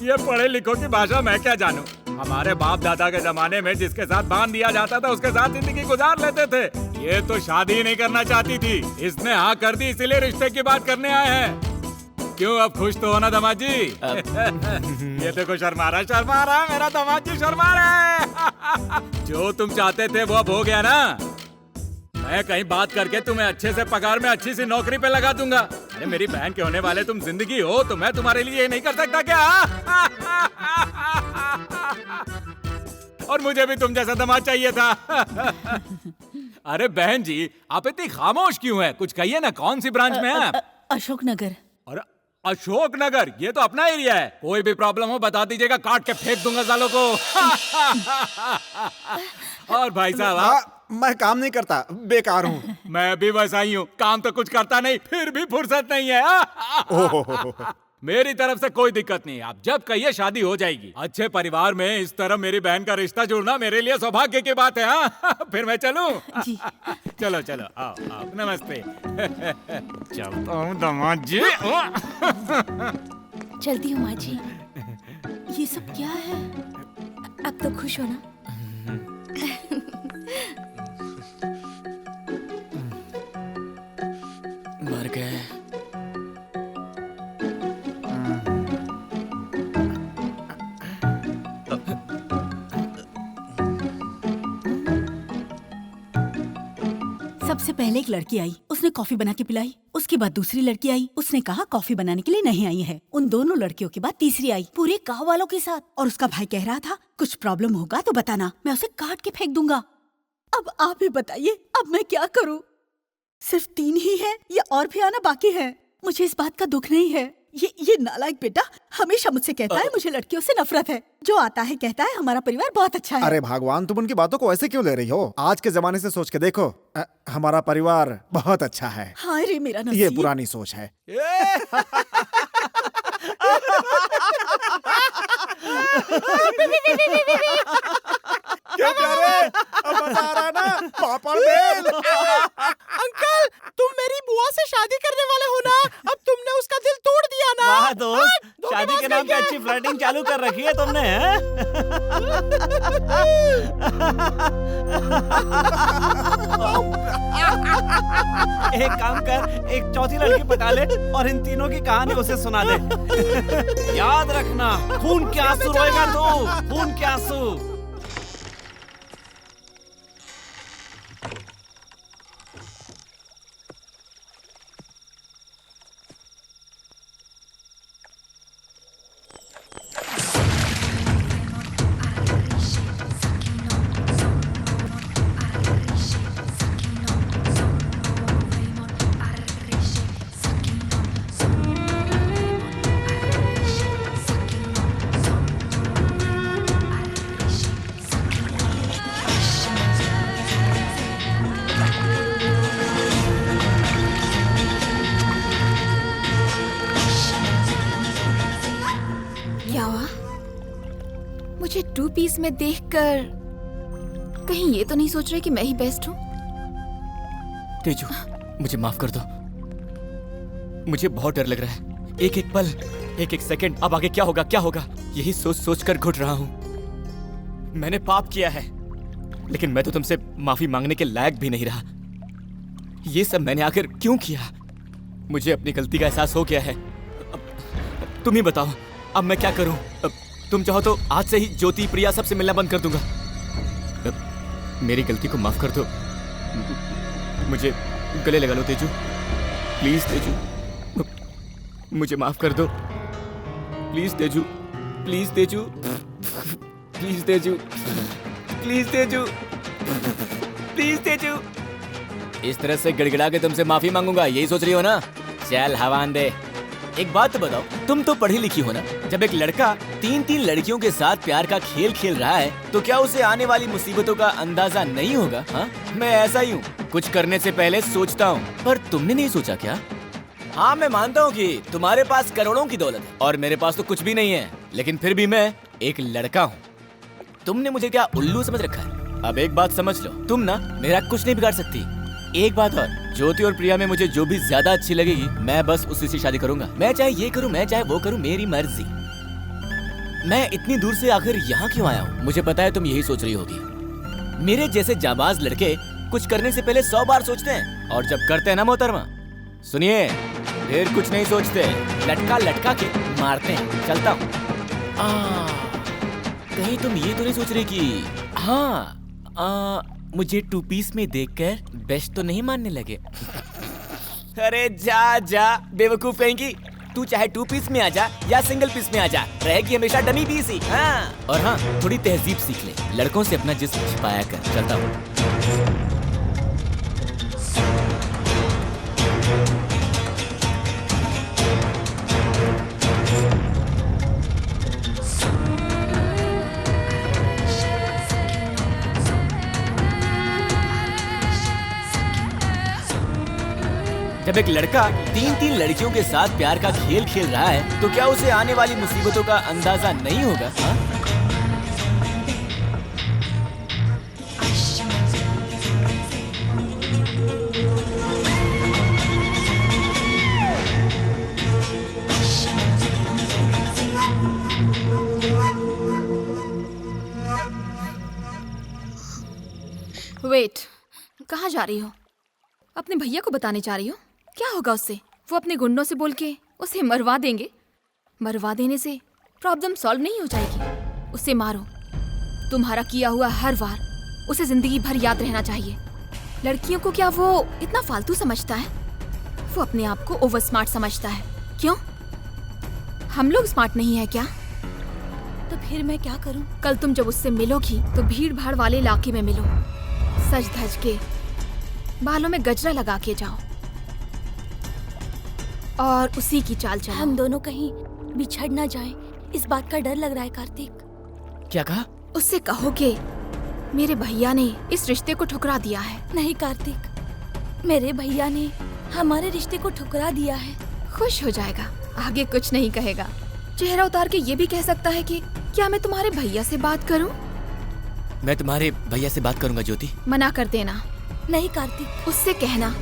ये पढ़े लिखों की भाषा मैं क्या जानूं। हमारे बाप दादा के जमाने में जिसके साथ बांध दिया जाता था उसके साथ जिंदगी गुजार लेते थे। ये तो शादी ही नहीं करना चाहती थी, इसने हाँ कर दी, इसीलिए रिश्ते की बात करने आए हैं। क्यों अब खुश तो हो ना दामाद जी? ये देखो शर्मा रहा है मेरा दामाद जी, शर्मा रहा है। जो तुम चाहते थे वो अब हो गया ना। मैं कहीं बात करके तुम्हें अच्छे से पगार में अच्छी सी नौकरी पे लगा दूंगा। अरे मेरी बहन के होने वाले तुम जिंदगी हो, तो मैं तुम्हारे लिए ये नहीं कर सकता क्या? और मुझे भी तुम जैसा दामाद चाहिए था। अरे बहन जी, आप इतनी खामोश क्यों है? कुछ कहिए ना, कौन सी ब्रांच में है आप? अशोक नगर। और अशोक नगर, ये तो अपना एरिया है। कोई भी प्रॉब्लम हो बता दीजिएगा, काट के फेंक दूंगा सालों को। और भाई साहब आप? मैं काम नहीं करता, बेकार हूँ। मैं भी वैसा ही हूँ, काम तो कुछ करता नहीं, फिर भी फुर्सत नहीं है। मेरी तरफ से कोई दिक्कत नहीं, आप जब कहिए शादी हो जाएगी। अच्छे परिवार में इस तरह मेरी बहन का रिश्ता जुड़ना मेरे लिए सौभाग्य की बात है। हाँ फिर मैं चलूं? चलो चलो, आओ आओ, नमस्ते। चलता हूँ दामाद जी। चलती हूँ माँ जी। ये सब क्या है? अब तो खुश हो ना? मर गए। सबसे पहले एक लड़की आई, उसने कॉफी बना के पिलाई। उसके बाद दूसरी लड़की आई, उसने कहा कॉफी बनाने के लिए नहीं आई है। उन दोनों लड़कियों के बाद तीसरी आई, पूरे गांव वालों के साथ। और उसका भाई कह रहा था कुछ प्रॉब्लम होगा तो बताना, मैं उसे काट के फेंक दूंगा। अब आप ही बताइए, अब मैं क्या करूं? सिर्फ 3 ही है या और भी आना बाकी है? मुझे इस बात का दुख नहीं है। ये नालायक बेटा हमेशा मुझसे कहता है मुझे लड़कियों से नफरत है। जो आता है कहता है हमारा परिवार बहुत अच्छा है। अरे भगवान, तुम उनकी बातों को ऐसे क्यों ले रही हो? आज के जमाने से सोच के देखो, हमारा परिवार बहुत अच्छा है। हाय रे मेरा नसीब। ये पुरानी सोच है। क्या कह रहे? अब बता रहा ना, पापड़ बेल। अंकल, तुम मेरी बुआ से शादी करने वाले हो ना? अब तुमने उसका दिल तोड़ दिया ना? वाह दोस्त, शादी के नाम पे अच्छी फ्लर्टिंग चालू कर रखी है तुमने, हैं? एक काम कर, एक चौथी लड़की पटा ले और इन तीनों की कहानी उसे सुना दे। याद रखना, खून के आंसू रोएगा तू, खून के आंसू। मुझे 2 पीस में देखकर कहीं ये तो नहीं सोच रहे कि मैं ही बेस्ट हूँ? तेजू, मुझे माफ कर दो। मुझे बहुत डर लग रहा है। एक एक पल, एक एक सेकंड, अब आगे क्या होगा क्या होगा, यही सोच सोच कर घुट रहा हूँ। मैंने पाप किया है, लेकिन मैं तो तुमसे माफी मांगने के लायक भी नहीं रहा। ये सब मैंने आखिर क्यों किया? मुझे अपनी गलती का एहसास हो गया है। अब तुम ही बताओ, अब मैं क्या करूं? अब तुम चाहो तो आज से ही ज्योति, प्रिया सबसे मिलना बंद कर दूंगा। अब मेरी गलती को माफ कर दो। मुझे गले लगा लो तेजू, प्लीज तेजू, मुझे माफ कर दो। Please Teju, please Teju, please Teju, please Teju, please Teju. इस तरह से गिड़गिड़ा के तुमसे माफी मांगूंगा, यही सोच रही हो ना? चल हवान दे। एक बात तो बताओ, तुम तो पढ़ी लिखी हो ना? जब एक लड़का 3-3 लड़कियों के साथ प्यार का खेल खेल रहा है, तो क्या उसे आने वाली मुसीबतों का अंदाजा नहीं होगा? हाँ, मैं ऐसा ही हूँ, कुछ करने से पहले सोचता हूँ। पर तुमने नहीं सोचा क्या? हाँ, मैं मानता हूँ कि तुम्हारे पास करोड़ों की दौलत है और मेरे पास तो कुछ भी नहीं है, लेकिन फिर भी मैं एक लड़का हूँ। तुमने मुझे क्या उल्लू समझ रखा है? अब एक बात समझ लो, तुम ना मेरा कुछ नहीं बिगाड़ सकती। एक बात और, ज्योति और प्रिया में मुझे जो भी ज्यादा अच्छी लगेगी, मैं बस उसी से शादी करूंगा। मैं चाहे ये करूं, मैं चाहे वो करूं, मेरी मर्जी। मैं इतनी दूर से आखिर यहाँ क्यों आया हूँ? मुझे पता है तुम यही सोच रही होगी। मेरे जैसे जाबाज लड़के कुछ करने से पहले 100 बार सोचते हैं, और जब करते हैं ना मोहतरमा, सुनिए, फिर कुछ नहीं सोचते, लटका लटका के मारते हैं। चलता हूँ। कहीं तुम ये तो नहीं सोच रही कि हाँ, मुझे 2 पीस में देखकर बेस्ट तो नहीं मानने लगे? अरे जा जा बेवकूफ कहेंगी, तू चाहे 2 पीस में आ जा या सिंगल पीस में आ जा, रहेगी हमेशा डमी पीस ही। हाँ, और हाँ, थोड़ी तहजीब सीख ले, लड़कों से अपना जिस्म छिपाया कर। चलता हूँ। जब एक लड़का 3-3 लड़कियों के साथ प्यार का खेल खेल रहा है, तो क्या उसे आने वाली मुसीबतों का अंदाजा नहीं होगा? हाँ? वेट, कहाँ जा रही हो? अपने भैया को बताने जा रही हो? क्या होगा उससे? वो अपने गुंडों से बोल के उसे मरवा देंगे। मरवा देने से प्रॉब्लम सॉल्व नहीं हो जाएगी। उसे मारो। तुम्हारा किया हुआ हर वार उसे जिंदगी भर याद रहना चाहिए। लड़कियों को क्या वो इतना फालतू समझता है? वो अपने आप को ओवर स्मार्ट समझता है। क्यों? हम लोग स्मार्ट नहीं है क्या? तो फिर मैं क्या करूं? कल तुम जब उससे मिलोगी तो भीड़ भाड़ वाले इलाके में मिलो, सज धज के, बालों में गजरा लगा के जाओ और उसी की चाल चलो। हम दोनों कहीं बिछड़ ना जाएं, इस बात का डर लग रहा है कार्तिक। क्या कहा? उससे कहो कि मेरे भैया ने इस रिश्ते को ठुकरा दिया है। नहीं कार्तिक, मेरे भैया ने हमारे रिश्ते को ठुकरा दिया है। खुश हो जाएगा, आगे कुछ नहीं कहेगा। चेहरा उतार के ये भी कह सकता है कि क्या मैं तुम्हारे भैया से बात करूं? मैं तुम्हारे भैया से बात करूंगा ज्योति। मना कर देना। नहीं कार्तिक, उससे कहना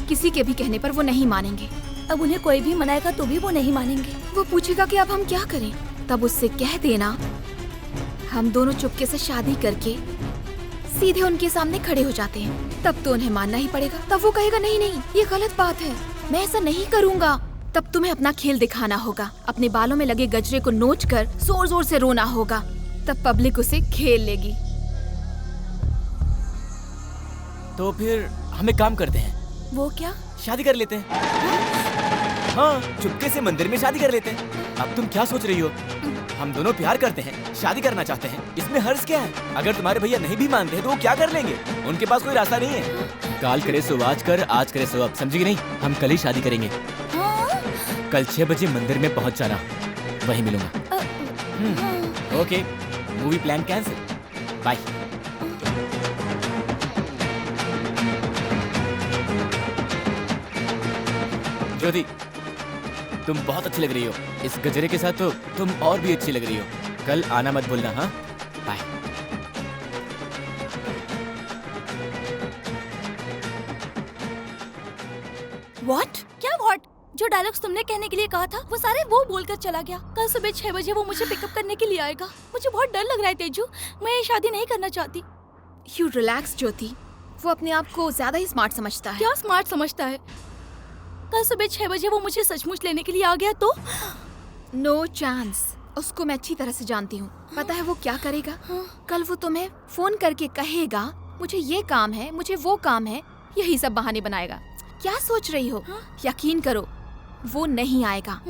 किसी के भी कहने पर वो नहीं मानेंगे। अब उन्हें कोई भी मनाएगा तो भी वो नहीं मानेंगे। वो पूछेगा कि अब हम क्या करें, तब उससे कह देना हम दोनों चुपके से शादी करके सीधे उनके सामने खड़े हो जाते हैं। तब तो उन्हें मानना ही पड़ेगा। तब वो कहेगा नहीं नहीं ये गलत बात है, मैं ऐसा नहीं करूँगा। तब तुम्हें अपना खेल दिखाना होगा, अपने बालों में लगे गजरे को नोच कर जोर जोर से रोना होगा। तब पब्लिक उसे खेल लेगी। तो फिर हम एक काम करते हैं। वो क्या? शादी कर लेते हैं। हाँ, चुपके से मंदिर में शादी कर लेते हैं। अब तुम क्या सोच रही हो? हम दोनों प्यार करते हैं, शादी करना चाहते हैं, इसमें हर्ज क्या है? अगर तुम्हारे भैया नहीं भी मानते तो वो क्या कर लेंगे? उनके पास कोई रास्ता नहीं है। काल करे सो आज कर, आज करे सो अब, समझी नहीं? हम कल ही शादी करेंगे। कल 6 बजे मंदिर में पहुंच जाना, वहीं मिलूंगा। Okay, movie plan cancel, bye. Jyoti, तुम बहुत अच्छी लग रही हो। इस गजरे के साथ तो तुम और भी अच्छी लग रही हो। कल आना मत भूलना, हाँ? बाय। What? क्या व्हाट? जो डायलॉग्स तुमने कहने के लिए कहा था वो सारे वो बोलकर चला गया। कल सुबह 6 बजे वो मुझे पिकअप करने के लिए आएगा। मुझे बहुत डर लग रहा है तेजू, मैं ये शादी नहीं करना चाहती। यू रिलैक्स ज्योति, वो अपने आप को ज्यादा ही स्मार्ट समझता है। क्या स्मार्ट समझता है? कल सुबह 6 बजे वो मुझे सचमुच लेने के लिए आ गया तो? No chance. उसको मैं अच्छी तरह से जानती हूँ। पता है वो क्या करेगा? कल वो तुम्हें फोन करके कहेगा मुझे ये काम है, मुझे वो काम है, यही सब बहाने बनाएगा। क्या सोच रही हो? यकीन करो वो नहीं आएगा।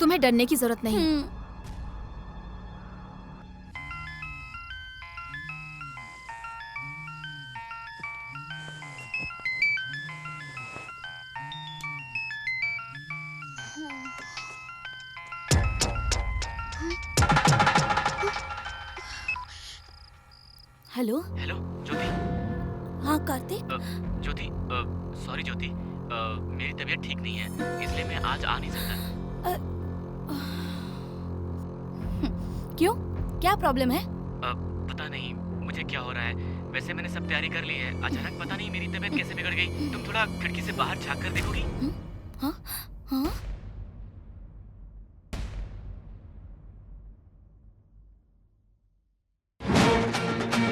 तुम्हें डरने की जरूरत नहीं। हेलो हेलो ज्योति। हाँ कार्तिक। ज्योति, सॉरी ज्योति, मेरी तबीयत ठीक नहीं है, इसलिए मैं आज आ नहीं सकता। क्यों? क्या प्रॉब्लम है? पता नहीं मुझे क्या हो रहा है। वैसे मैंने सब तैयारी कर ली है, अचानक पता नहीं मेरी तबीयत कैसे बिगड़ गई। तुम थोड़ा खिड़की से बाहर झांक कर देखोगी? हाँ हाँ।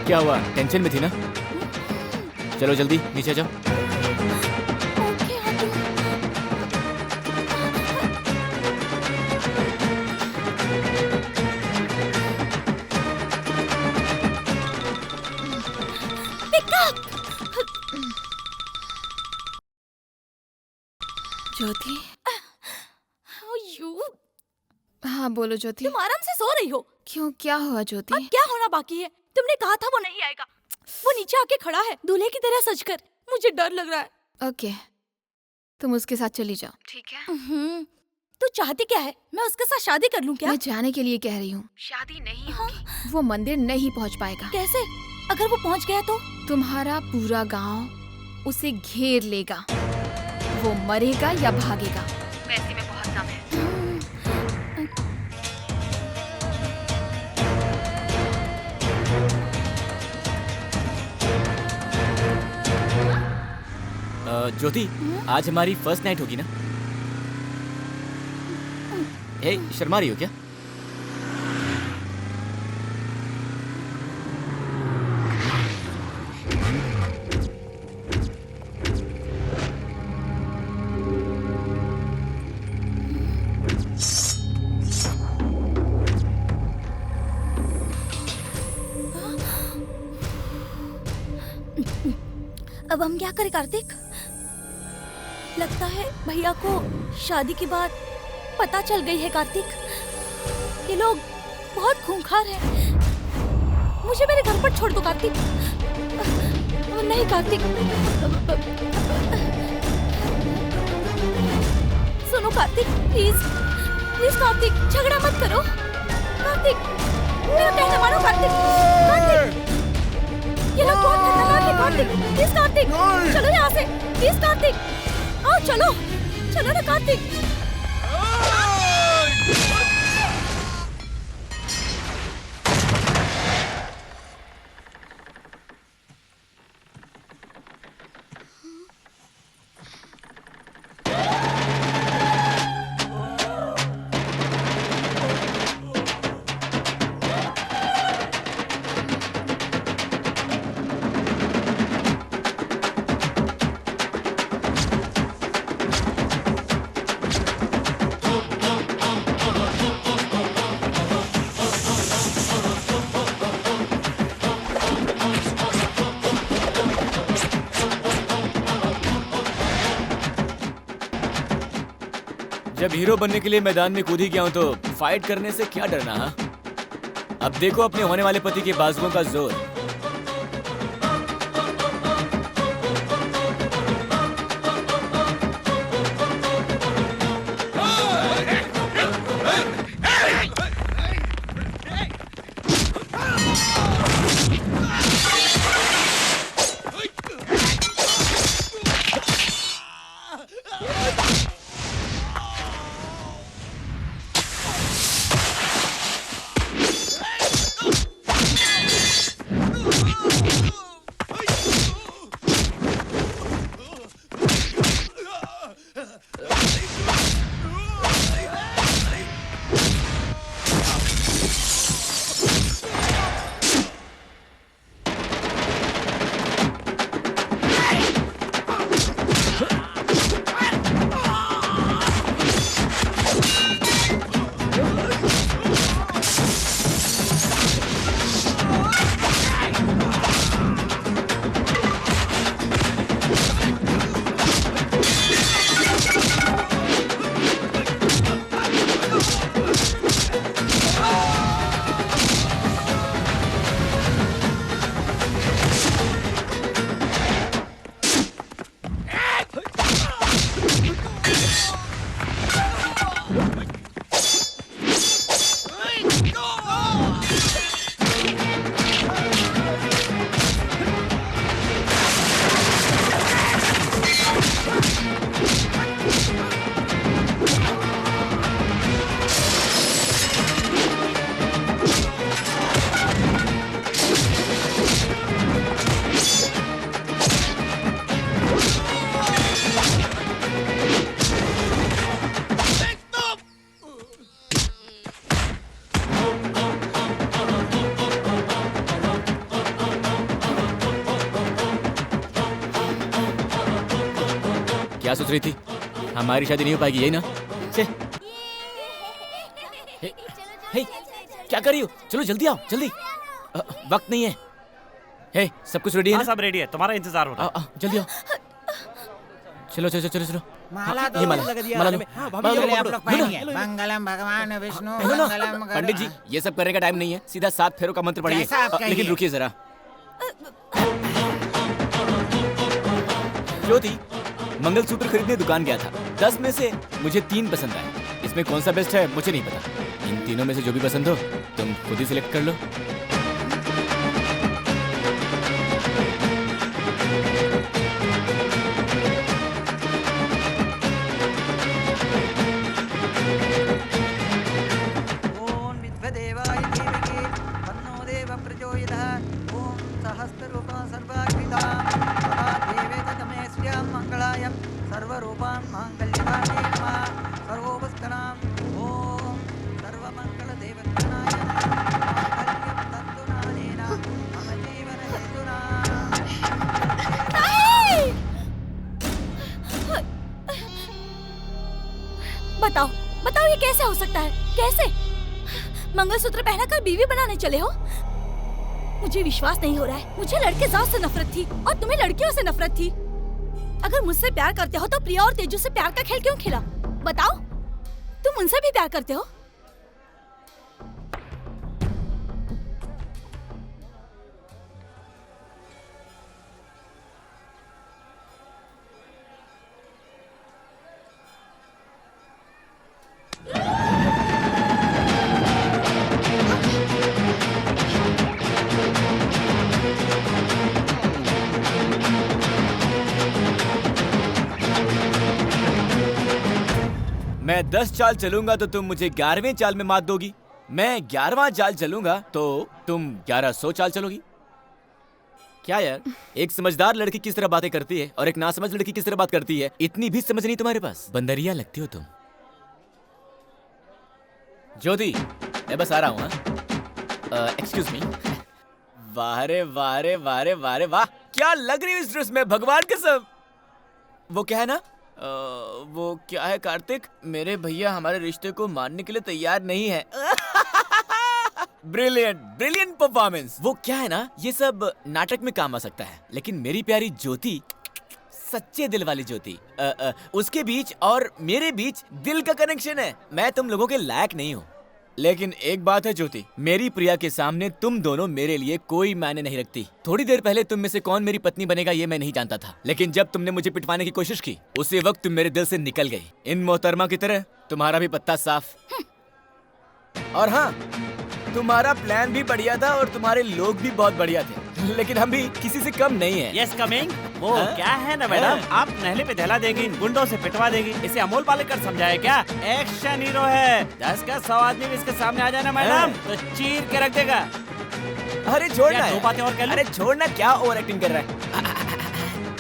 क्या हुआ? टेंशन में थी ना? चलो जल्दी नीचे जाओ। ज्योति। हाँ बोलो ज्योति। तुम आराम से सो रही हो। क्यों, क्या हुआ ज्योति? अब क्या होना बाकी है? तुमने कहा था वो नहीं आएगा। वो नीचे आके खड़ा है दूल्हे की तरह सजकर। मुझे डर लग रहा है। ओके, तुम उसके साथ चली जाओ। ठीक है। तू चाहती क्या है? मैं उसके साथ शादी कर लूं क्या? मैं जाने के लिए कह रही हूँ। शादी नहीं होगी। वो मंदिर नहीं पहुँच पाएगा। कैसे? अगर वो पहुँच गया तो? तुम्हारा पूरा गांव उसे घेर लेगा। वो मरेगा या भागेगा, पैसे में बहुत कम है। ज्योति, आज हमारी फर्स्ट नाइट होगी ना? हे, शर्मा रही हो क्या? अब हम क्या करें कार्तिक? लगता है भैया को शादी के बाद पता चल गई है कार्तिक। ये लोग बहुत खूंखार हैं। मुझे मेरे घर पर छोड़ दो कार्तिक। नहीं कार्तिक, सुनो कार्तिक, प्लीज प्लीज कार्तिक, झगड़ा मत करो कार्तिक, मेरा कहना मानो कार्तिक। कार्तिक, ये लोग बहुत खतरनाक है कार्तिक। प्लीज कार्तिक, चलो यहाँ से। प्लीज कार्तिक, आओ चलो, चलो ना कार्तिक। जब हीरो बनने के लिए मैदान में कूद ही गया हूं तो फाइट करने से क्या डरना? हा? अब देखो अपने होने वाले पति के बाजुओं का जोर। क्या सोच रही थी? हमारी शादी नहीं हो पाएगी, यही ना? छे। हे, क्या कर रही हो? चलो जल्दी आओ, जल्दी। वक्त नहीं है। हे, सब कुछ रेडी है ना? सब रेडी है, तुम्हारा इंतजार हो रहा है। जल्दी आओ। चलो चलो चलो चलो। माला ये माला माला लो। मंगलम भगवान विष्णु मंगलम। पंडित जी, ये सब करने का टाइम नहीं है, सीधा 7 फेरों का मंत्र पढ़िए। लेकिन रुकिए जरा। ज्योति, मंगलसूत्र खरीदने दुकान गया था। 10 में से मुझे 3 पसंद आए। इसमें कौन सा बेस्ट है मुझे नहीं पता। इन तीनों में से जो भी पसंद हो तुम खुद ही सिलेक्ट कर लो। बताओ बताओ, ये कैसे हो सकता है? कैसे मंगलसूत्र पहनाकर बीवी बनाने चले हो? मुझे विश्वास नहीं हो रहा है। मुझे लड़के जात से नफरत थी और तुम्हें लड़कियों से नफरत थी। अगर मुझसे प्यार करते हो तो प्रिया और तेजू से प्यार का खेल क्यों खेला? बताओ, तुम उनसे भी प्यार करते हो? मैं 10 चाल चलूंगा तो तुम मुझे 11वें चाल में मात दोगी। मैं 11वां चाल चलूंगा तो तुम 1100 चाल चलोगी। क्या यार, एक समझदार लड़की किस तरह बातें करती है और एक नासमझ लड़की किस तरह बात करती है, इतनी भी समझ नहीं तुम्हारे पास। बंदरिया लगती हो तुम। ज्योति, मैं बस आ रहा हूँ। Excuse me. वाह रे वाह रे वाह रे वाह रे वाह, क्या लग रही है इस ड्रेस में, भगवान कसम। वो क्या है ना, वो क्या है कार्तिक, मेरे भैया हमारे रिश्ते को मानने के लिए तैयार नहीं है। Brilliant brilliant performance. वो क्या है ना, ये सब नाटक में काम आ सकता है, लेकिन मेरी प्यारी ज्योति, सच्चे दिल वाली ज्योति, उसके बीच और मेरे बीच दिल का कनेक्शन है। मैं तुम लोगों के लायक नहीं हूँ, लेकिन एक बात है ज्योति, मेरी प्रिया के सामने तुम दोनों मेरे लिए कोई मायने नहीं रखती। थोड़ी देर पहले तुम में से कौन मेरी पत्नी बनेगा ये मैं नहीं जानता था, लेकिन जब तुमने मुझे पिटवाने की कोशिश की उसी वक्त तुम मेरे दिल से निकल गई। इन मोहतरमा की तरह तुम्हारा भी पत्ता साफ। और हाँ, तुम्हारा प्लान भी बढ़िया था और तुम्हारे लोग भी बहुत बढ़िया थे, लेकिन हम भी किसी से कम नहीं है। Yes coming. वो क्या है ना मैडम, आप नहले पे दहला देगी, गुंडों से पिटवा देगी। इसे अमोल पालेकर समझाए क्या? एक्शन हीरो है। 10 का 100 आदमी भी इसके सामने आ जाना मैडम तो चीर के रख देगा। अरे छोड़ना, 2 बातें और कर लो। अरे छोड़ना, क्या ओवर एक्टिंग कर रहा है।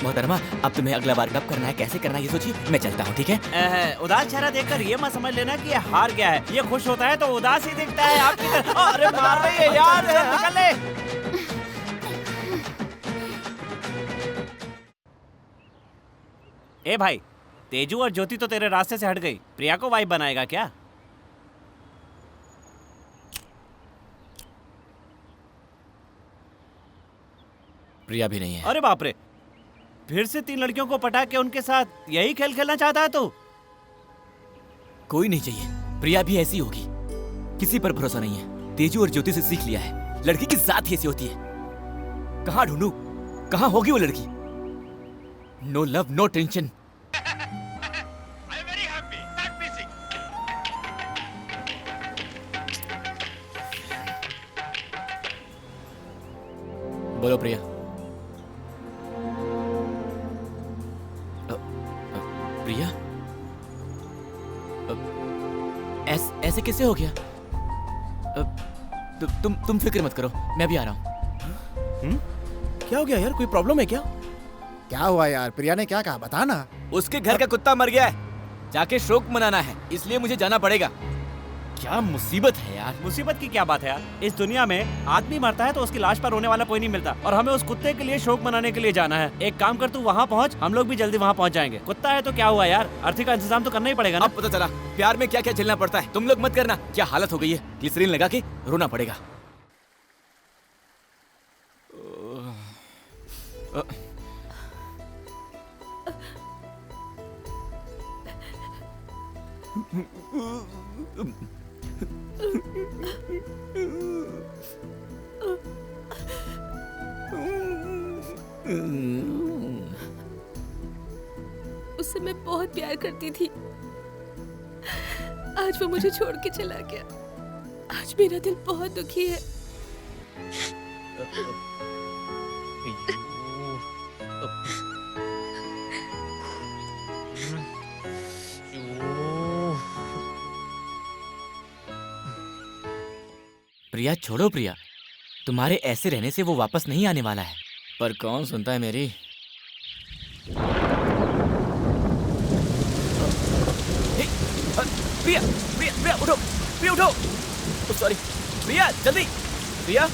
मोहतरमा, अब तुम्हें अगला बार कब करना है, कैसे करना है ये सोचिए, मैं चलता हूँ, ठीक है? उदास चेहरा देखकर ये मत समझ लेना कि ये हार गया है। ये खुश होता है तो उदास ही दिखता है आपकी तरह। अरे मार रही है यार, निकल ले। ए भाई, तेजू और ज्योति तो तेरे रास्ते से हट गई, प्रिया को वाइफ बनाएगा क्या? प्रिया भी नहीं है। अरे बाप रे, फिर से 3 लड़कियों को पटा के उनके साथ यही खेल खेलना चाहता है तू? कोई नहीं चाहिए, प्रिया भी ऐसी होगी। किसी पर भरोसा नहीं है। तेजू और ज्योति से सीख लिया है, लड़की की जात ही ऐसी होती है। कहाँ ढूंढूं, कहाँ होगी वो लड़की? No love no tension. बोलो प्रिया। प्रिया, ऐसे कैसे हो गया? तुम फिक्र मत करो, मैं भी आ रहा हूँ। क्या हो गया यार, कोई प्रॉब्लम है क्या? क्या हुआ यार, प्रिया ने क्या कहा, बता ना। उसके घर का कुत्ता मर गया है, जाके शोक मनाना है, इसलिए मुझे जाना पड़ेगा। क्या मुसीबत है यार। मुसीबत की क्या बात है यार, इस दुनिया में आदमी मरता है तो उसकी लाश पर रोने वाला कोई नहीं मिलता, और हमें उस कुत्ते के लिए शोक मनाने के लिए जाना है। एक काम कर, तू वहाँ पहुँच, हम लोग भी जल्दी वहाँ पहुँच जाएंगे। कुत्ता है तो क्या हुआ यार, अर्थी का इंतजाम तो करना ही पड़ेगा ना। अब पता चला प्यार में क्या क्या झेलना पड़ता है। तुम लोग मत करना, क्या हालत हो गई है, ग्लिसरीन लगा के रोना पड़ेगा। उससे मैं बहुत प्यार करती थी। आज वो मुझे छोड़ के चला गया। आज मेरा दिल बहुत दुखी है। प्रिया छोड़ो प्रिया, तुम्हारे ऐसे रहने से वो वापस नहीं आने वाला है। पर कौन सुनता है मेरी। प्रिया प्रिया प्रिया उठो, प्रिया उठो। सॉरी प्रिया, जल्दी प्रिया,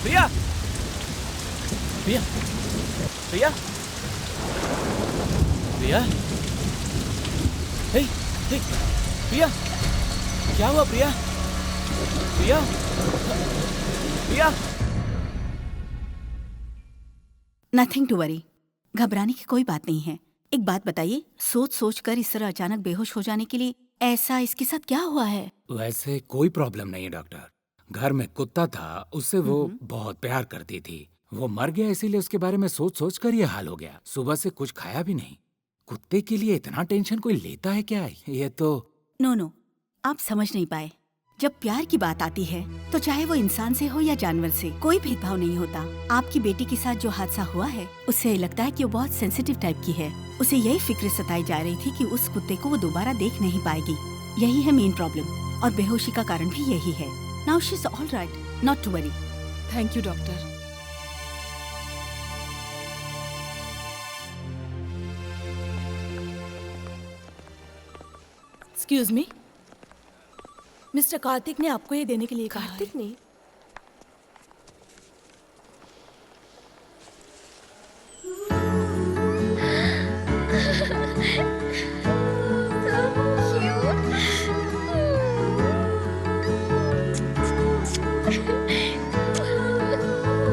प्रिया प्रिया प्रिया प्रिया, हे हे प्रिया, क्या हुआ प्रिया? प्रिया प्रिया। नथिंग टू वरी, घबराने की कोई बात नहीं है। एक बात बताइए, सोच सोच कर इस तरह अचानक बेहोश हो जाने के लिए ऐसा इसके साथ क्या हुआ है? वैसे कोई प्रॉब्लम नहीं है डॉक्टर। घर में कुत्ता था, उससे वो बहुत प्यार करती थी। वो मर गया, इसीलिए उसके बारे में सोच सोच कर ये हाल हो गया। सुबह से कुछ खाया भी नहीं। कुत्ते के लिए इतना टेंशन कोई लेता है क्या? ये तो नो, आप समझ नहीं पाए। जब प्यार की बात आती है तो चाहे वो इंसान से हो या जानवर से, कोई भेदभाव नहीं होता। आपकी बेटी के साथ जो हादसा हुआ है, उससे लगता है कि वो बहुत सेंसिटिव टाइप की है। उसे यही फिक्र सताई जा रही थी कि उस कुत्ते को वो दोबारा देख नहीं पाएगी। यही है मेन प्रॉब्लम, और बेहोशी का कारण भी यही है। Now she is all right, not to worry. Thank you doctor. Excuse me, mister Kartik ने आपको ये देने के लिए कहा है। कार्तिक ने?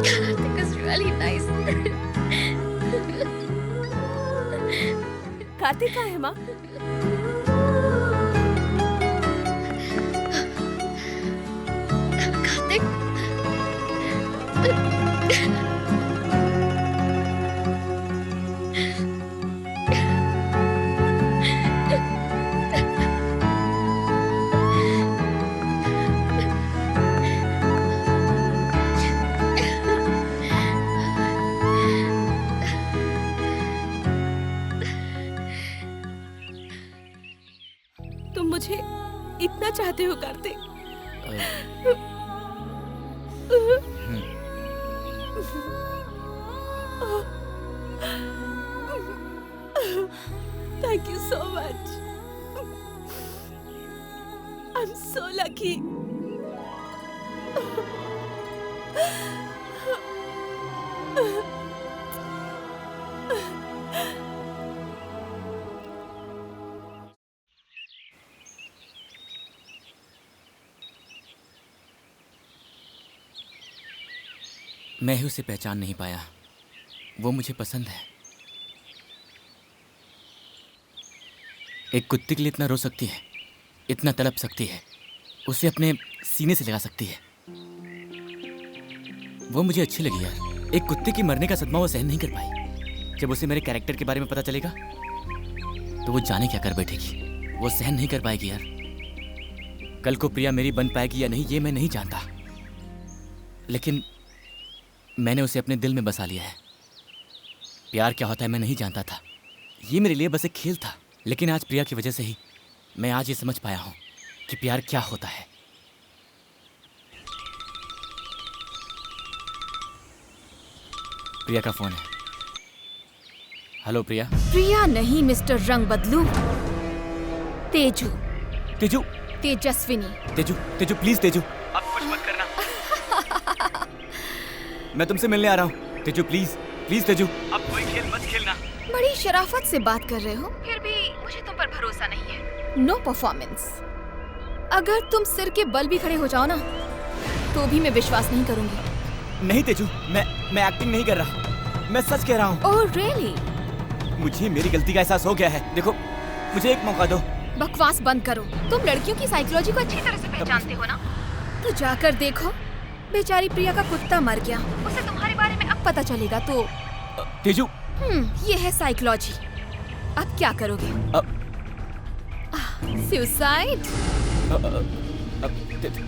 Karthik is really nice. Kartik कहाँ है माँ? कार्तिक, तुम मुझे इतना चाहते हो Kartik? Thank you so much. I'm so lucky. मैं ही उसे पहचान नहीं पाया। वो मुझे पसंद है। एक कुत्ते के लिए इतना रो सकती है, इतना तड़प सकती है, उसे अपने सीने से लगा सकती है। वो मुझे अच्छी लगी यार। एक कुत्ते की मरने का सदमा वो सहन नहीं कर पाई। जब उसे मेरे कैरेक्टर के बारे में पता चलेगा तो वो जाने क्या कर बैठेगी। वो सहन नहीं कर पाएगी यार। कल को प्रिया मेरी बन पाएगी या नहीं ये मैं नहीं जानता, लेकिन मैंने उसे अपने दिल में बसा लिया है। प्यार क्या होता है मैं नहीं जानता था। ये मेरे लिए बस एक खेल था, लेकिन आज प्रिया की वजह से ही मैं आज ये समझ पाया हूँ कि प्यार क्या होता है। प्रिया का फोन है। हेलो प्रिया। प्रिया नहीं मिस्टर रंग बदलू, तेजू। तेजू तेजस्विनी। तेजू तेजू प्लीज तेजू, अब कुछ मत करना। मैं तुमसे मिलने आ रहा हूँ। तेजू प्लीज प्लीज तेजू, अब कोई खेल मत खेलना। बड़ी शराफत से बात कर रहे हो, फिर भी मुझे तुम पर भरोसा नहीं है। No performance. अगर तुम सिर के बल भी खड़े हो जाओ ना, तो भी मैं विश्वास नहीं करूंगी। नहीं तेजू, मैं एक्टिंग नहीं कर रहा, मैं सच कह रहा हूँ। Oh really? मुझे मेरी गलती का एहसास हो गया है। देखो मुझे एक मौका दो। बकवास बंद करो। तुम लड़कियों की साइकोलॉजी को अच्छी तरह से पहचानते हो ना? तो जाकर देखो, बेचारी प्रिया का कुत्ता मर गया, उसे तुम्हारे बारे में अब पता चलेगा तो। तेजू ये है साइकोलॉजी। अब क्या करोगे? सुसाइड?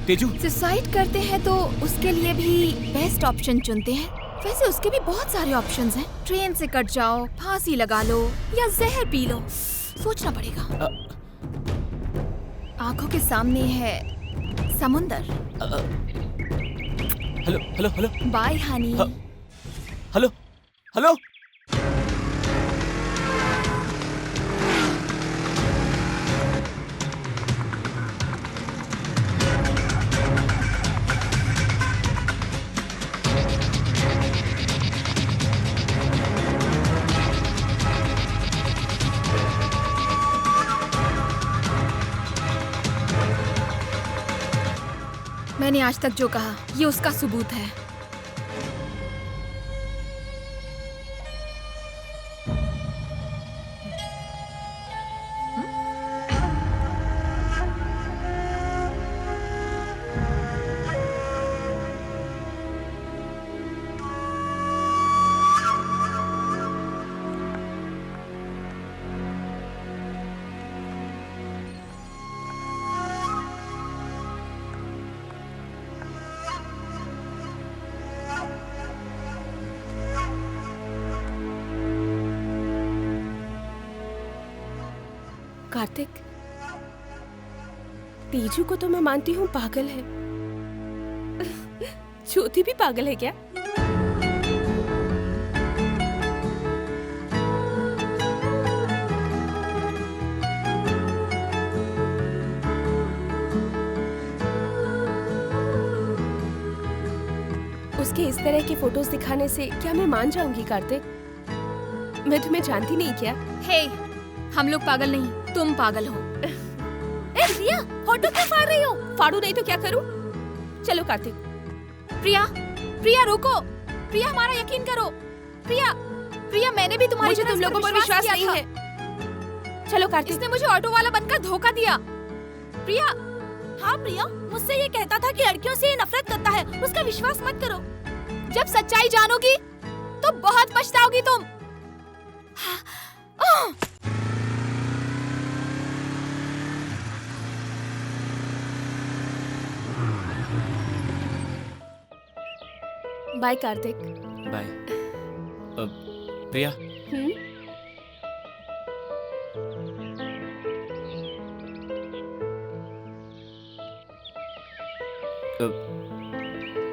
तेजू सुसाइड करते हैं तो उसके लिए भी बेस्ट ऑप्शन चुनते हैं। वैसे उसके भी बहुत सारे ऑप्शंस हैं। ट्रेन से कट जाओ, फांसी लगा लो या जहर पी लो, सोचना पड़ेगा। आंखों के सामने है समुंदर। Hello hello hello. Bye honey. Hello hello. मैंने आज तक जो कहा, ये उसका सबूत है। कार्तिक, तेजू को तो मैं मानती हूँ पागल है। ज्योति भी पागल है क्या? उसके इस तरह के फोटोज दिखाने से क्या मैं मान जाऊंगी कार्तिक? मैं तुम्हें जानती नहीं क्या? हे, हम लोग पागल नहीं, तुम पागल हो। ए प्रिया, फोटो क्यों फाड़ रही हो? फाड़ू नहीं तो क्या करूं? चलो कार्तिक। प्रिया, प्रिया रुको। प्रिया हमारा यकीन करो। प्रिया, प्रिया मैंने भी तुम्हारी मुझे तुम लोगों पर विश्वास नहीं है। चलो कार्तिक। इसने मुझे ऑटो वाला बनकर धोखा दिया। प्रिया। हाँ प्रिया, मुझसे ये कहता था कि लड़कियों से ये नफरत करता है, उसका विश्वास मत करो। जब सच्चाई जानोगी तो बहुत पछताओगी तुम। बाय कार्तिक। बाय। प्रिया,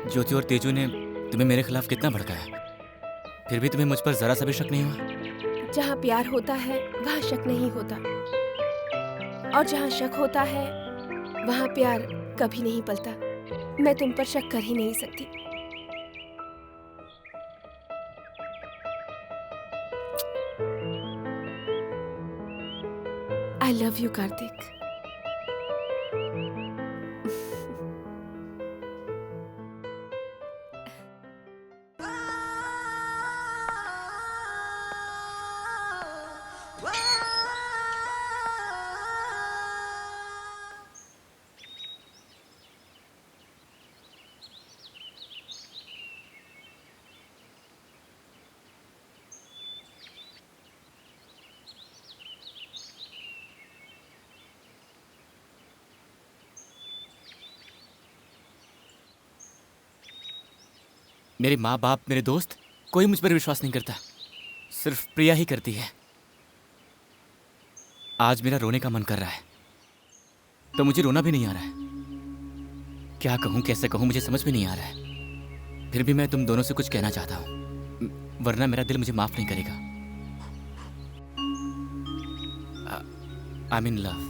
ज्योति और तेजू ने तुम्हें मेरे खिलाफ कितना भड़काया, फिर भी तुम्हें मुझ पर जरा सा भी शक नहीं हुआ? जहाँ प्यार होता है वहाँ शक नहीं होता, और जहाँ शक होता है वहाँ प्यार कभी नहीं पलता। मैं तुम पर शक कर ही नहीं सकती। I love you, Karthik. मेरे माँ बाप, मेरे दोस्त, कोई मुझ पर विश्वास नहीं करता, सिर्फ प्रिया ही करती है। आज मेरा रोने का मन कर रहा है, तो मुझे रोना भी नहीं आ रहा है। क्या कहूँ, कैसे कहूँ, मुझे समझ में नहीं आ रहा है। फिर भी मैं तुम दोनों से कुछ कहना चाहता हूँ, वरना मेरा दिल मुझे माफ नहीं करेगा। I am in love.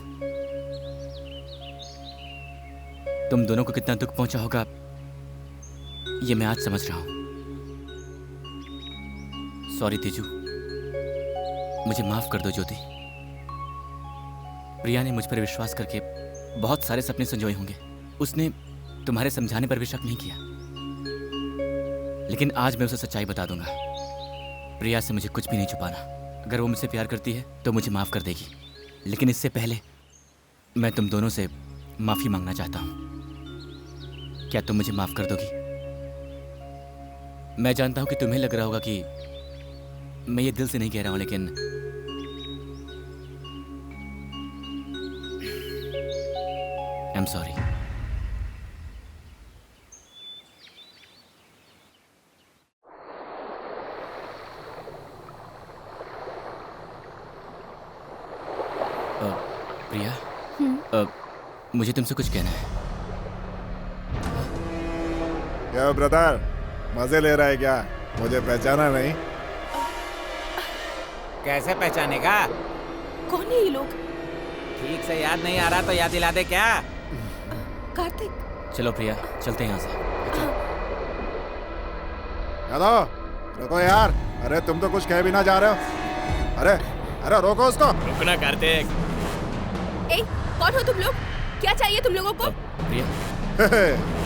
तुम दोनों को कितना दुख पहुंचा होगा ये मैं आज समझ रहा हूं। सॉरी तेजू, मुझे माफ कर दो ज्योति। प्रिया ने मुझ पर विश्वास करके बहुत सारे सपने संजोए होंगे। उसने तुम्हारे समझाने पर भी शक नहीं किया, लेकिन आज मैं उसे सच्चाई बता दूंगा। प्रिया से मुझे कुछ भी नहीं छुपाना। अगर वो मुझसे प्यार करती है तो मुझे माफ कर देगी, लेकिन इससे पहले मैं तुम दोनों से माफी मांगना चाहता हूं। क्या तुम मुझे माफ कर दोगी? मैं जानता हूं कि तुम्हें लग रहा होगा कि मैं ये दिल से नहीं कह रहा हूं, लेकिन आई एम सॉरी। प्रिया, मुझे तुमसे कुछ कहना है। क्या ब्रदर, मजे ले रहा है क्या? मुझे पहचाना नहीं? कैसे पहचानेगा? कौन है ये लोग? ठीक से याद नहीं आ रहा तो याद दिला दे क्या? कार्तिक। चलो प्रिया, चलते हैं यहाँ से। यादव, रुको यार। अरे तुम तो कुछ कह भी ना जा रहे हो। अरे अरे रोको उसको। रुकना कार्तिक। ए, कौन हो तुम लोग? क्या चाहिए तुम लोगों को? प्रिया,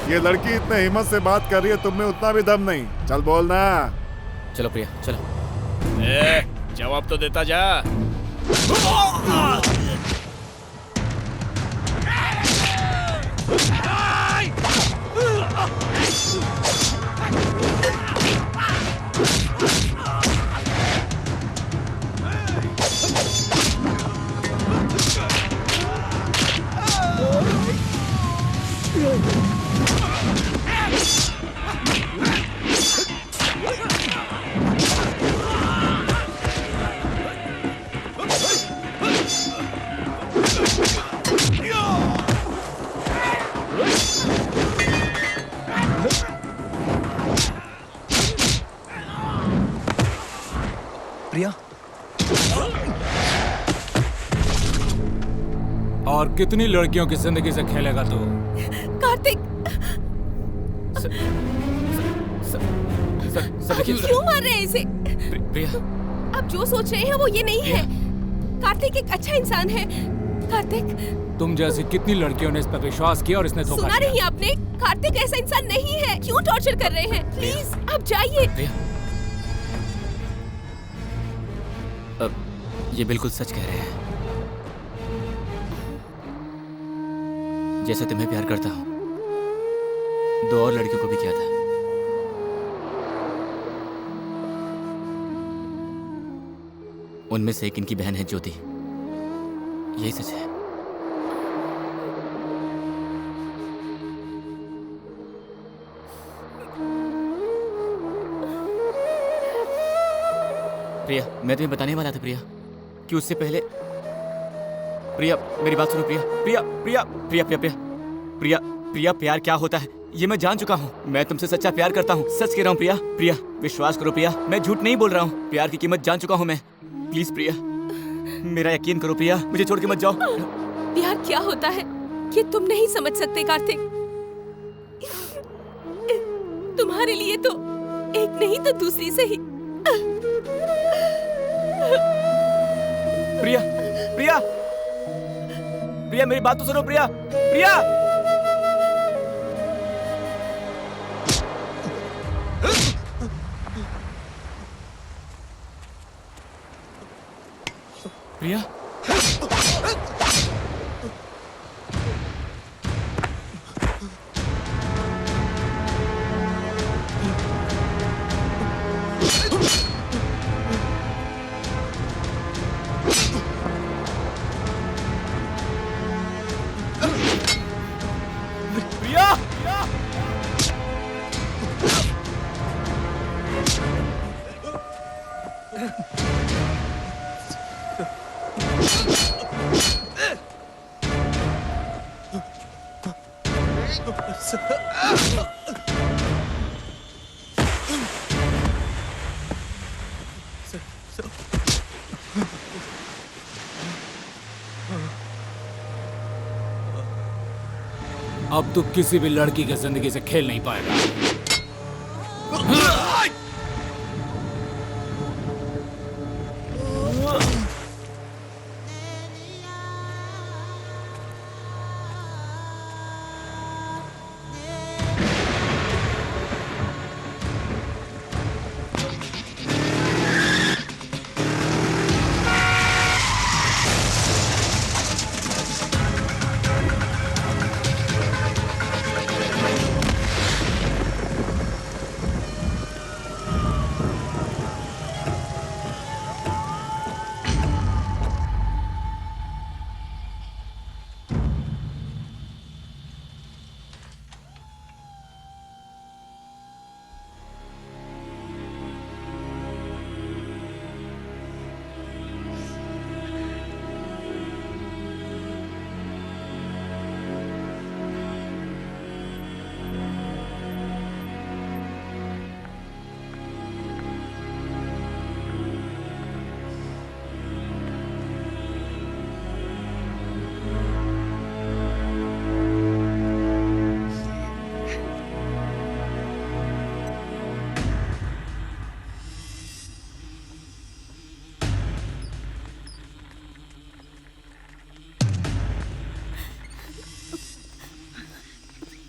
ये लड़की इतने हिम्मत से बात कर रही है, तुम में उतना भी दम नहीं। चल बोलना। चलो प्रिया, चलो। जवाब तो देता जा। प्रिया, और कितनी लड़कियों की जिंदगी से खेलेगा तू? कार्तिक, क्यों मार रहे हैं इसे? प्रिया, आप जो सोच रहे हैं वो ये नहीं है। कार्तिक एक अच्छा इंसान है। कार्तिक, तुम जैसी कितनी लड़कियों ने इस पर विश्वास किया और इसने धोखा सुना दिया। नहीं आपने? कार्तिक ऐसा इंसान नहीं है। क्यों टॉर्चर कर रहे हैं? प्लीज आप जाइए। ये बिल्कुल सच कह रहे हैं। जैसे तुम्हें प्यार करता हूं, 2 और लड़कियों को भी किया था। उनमें से एक इनकी बहन है ज्योति। यही सच है। प्रिया, मैं तुम्हें बताने वाला था प्रिया, कि उससे पहले प्रिया, मेरी बात सुनो प्रिया। प्रिया प्रिया प्रिया प्रिया प्रिया प्रिया प्रिया प्यार क्या होता है ये मैं जान चुका हूँ। मैं तुमसे सच्चा प्यार करता हूँ। सच कह रहा हूँ प्रिया। प्रिया विश्वास करो प्रिया, मैं झूठ नहीं बोल रहा हूँ। प्यार की कीमत जान चुका हूँ मैं। प्लीज प्रिया, मेरा यकीन करो प्रिया, मुझे छोड़ के मत जाओ। प्यार क्या होता है ये तुम नहीं समझ सकते कार्तिक। तुम्हारे लिए तो एक नहीं तो दूसरी से ही। प्रिया प्रिया प्रिया, मेरी बात तो सुनो प्रिया। प्रिया प्रिया अब तू किसी भी लड़की की जिंदगी से खेल नहीं पाएगा।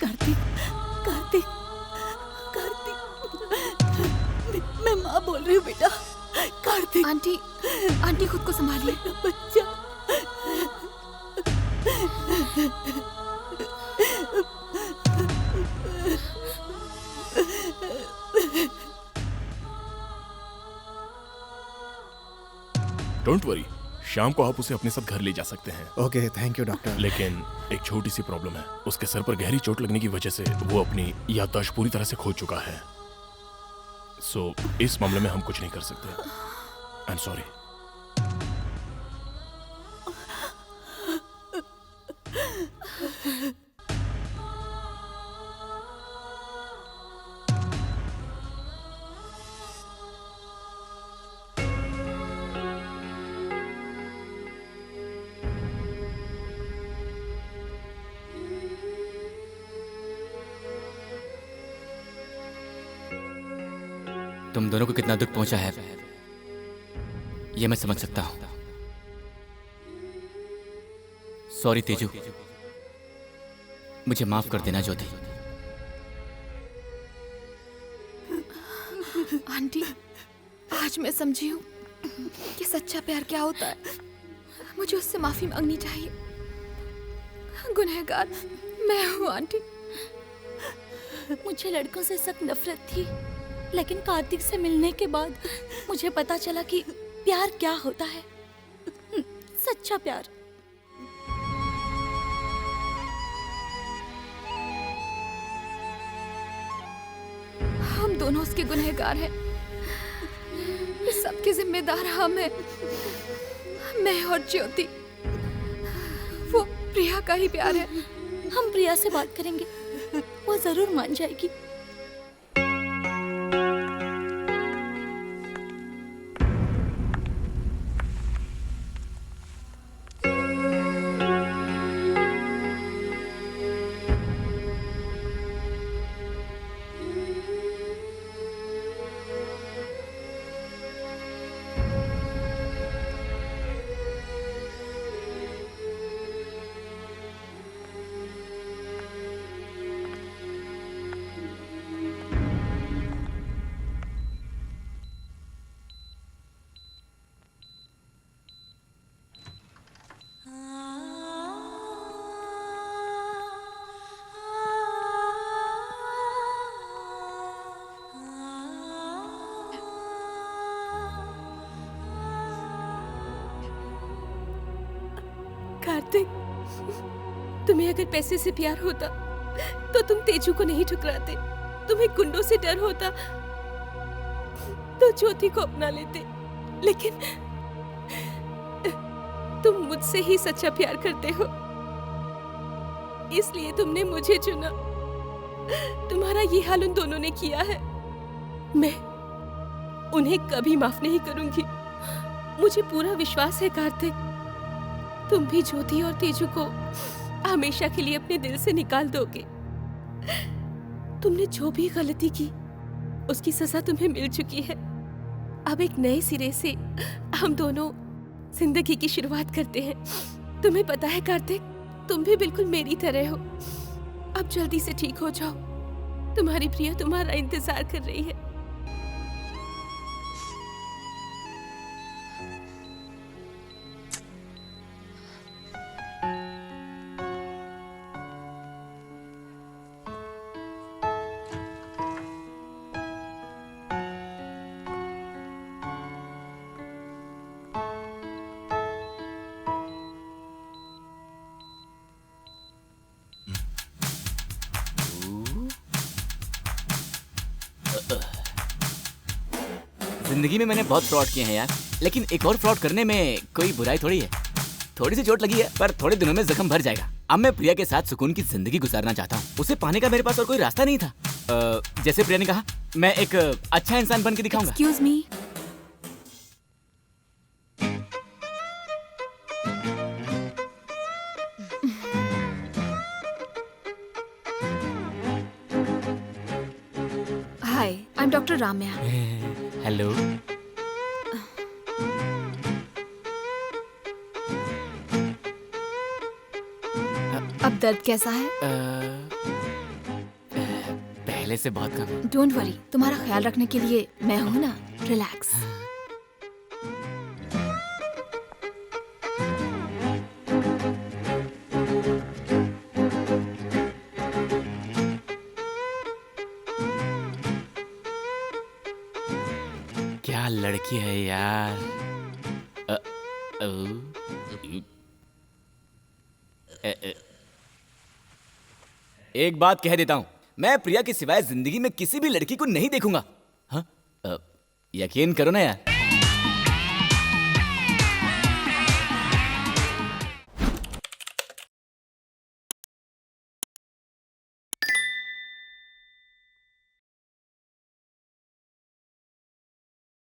कार्तिक, कार्तिक, कार्तिक, मैं माँ बोल रही हूँ बेटा। कार्तिक। आंटी, आंटी खुद को संभालिए। बच्चा। डोंट वरी, शाम को आप उसे अपने साथ घर ले जा सकते हैं। Okay, thank you doctor. लेकिन एक छोटी सी प्रॉब्लम है, उसके सर पर गहरी चोट लगने की वजह से वो अपनी याददाश्त पूरी तरह से खो चुका है। सो इस मामले में हम कुछ नहीं कर सकते। I am sorry. तुम दोनों को कितना दुख पहुंचा है ये मैं समझ सकता हूं। सॉरी तेजू, मुझे माफ कर देना ज्योति। आंटी, आज मैं समझी हूँ कि सच्चा प्यार क्या होता है। मुझे उससे माफी मांगनी चाहिए। गुनहगार मैं हूँ आंटी। मुझे लड़कों से सख्त नफरत थी, लेकिन कार्तिक से मिलने के बाद मुझे पता चला कि प्यार क्या होता है, सच्चा प्यार। हम दोनों उसके गुनहगार हैं। इस सब के जिम्मेदार हम हैं, मैं और ज्योति। वो प्रिया का ही प्यार है। हम प्रिया से बात करेंगे, वो जरूर मान जाएगी। कार्तिक, तुम्हें अगर पैसे से प्यार होता तो तुम तेजू को नहीं ठुकराते। तुम्हें गुंडों से डर होता तो ज्योति को अपना लेते। लेकिन तुम मुझसे ही सच्चा प्यार करते हो, इसलिए तुमने मुझे चुना। तुम्हारा ये हाल उन दोनों ने किया है, मैं उन्हें कभी माफ नहीं करूंगी। मुझे पूरा विश्वास है कार्तिक, तुम भी ज्योति और तेजू को हमेशा के लिए अपने दिल से निकाल दोगे। तुमने जो भी गलती की उसकी सजा तुम्हें मिल चुकी है। अब एक नए सिरे से हम दोनों जिंदगी की शुरुआत करते हैं। तुम्हें पता है कार्तिक, तुम भी बिल्कुल मेरी तरह हो। अब जल्दी से ठीक हो जाओ। तुम्हारी प्रिया तुम्हारा इंतजार कर रही है। जिंदगी में मैंने बहुत फ्रॉड किए हैं यार, लेकिन एक और फ्रॉड करने में कोई बुराई थोड़ी है। थोड़ी सी चोट लगी है, पर थोड़े दिनों में जख्म भर जाएगा। अब मैं प्रिया के साथ सुकून की जिंदगी गुजारना चाहता हूँ। उसे पाने का मेरे पास और कोई रास्ता नहीं था। जैसे प्रिया ने कहा, मैं एक अच्छा इंसान बन के दिखाऊंगा। Excuse me. Hi, I am doctor Ramya. Hello. अब दर्द कैसा है? पहले से बहुत कम है। डोंट वरी, तुम्हारा ख्याल रखने के लिए मैं हूँ ना। रिलैक्स। क्या लड़की है यार। एक बात कह देता हूं, मैं प्रिया के सिवाय जिंदगी में किसी भी लड़की को नहीं देखूंगा। हाँ? यकीन करो ना यार।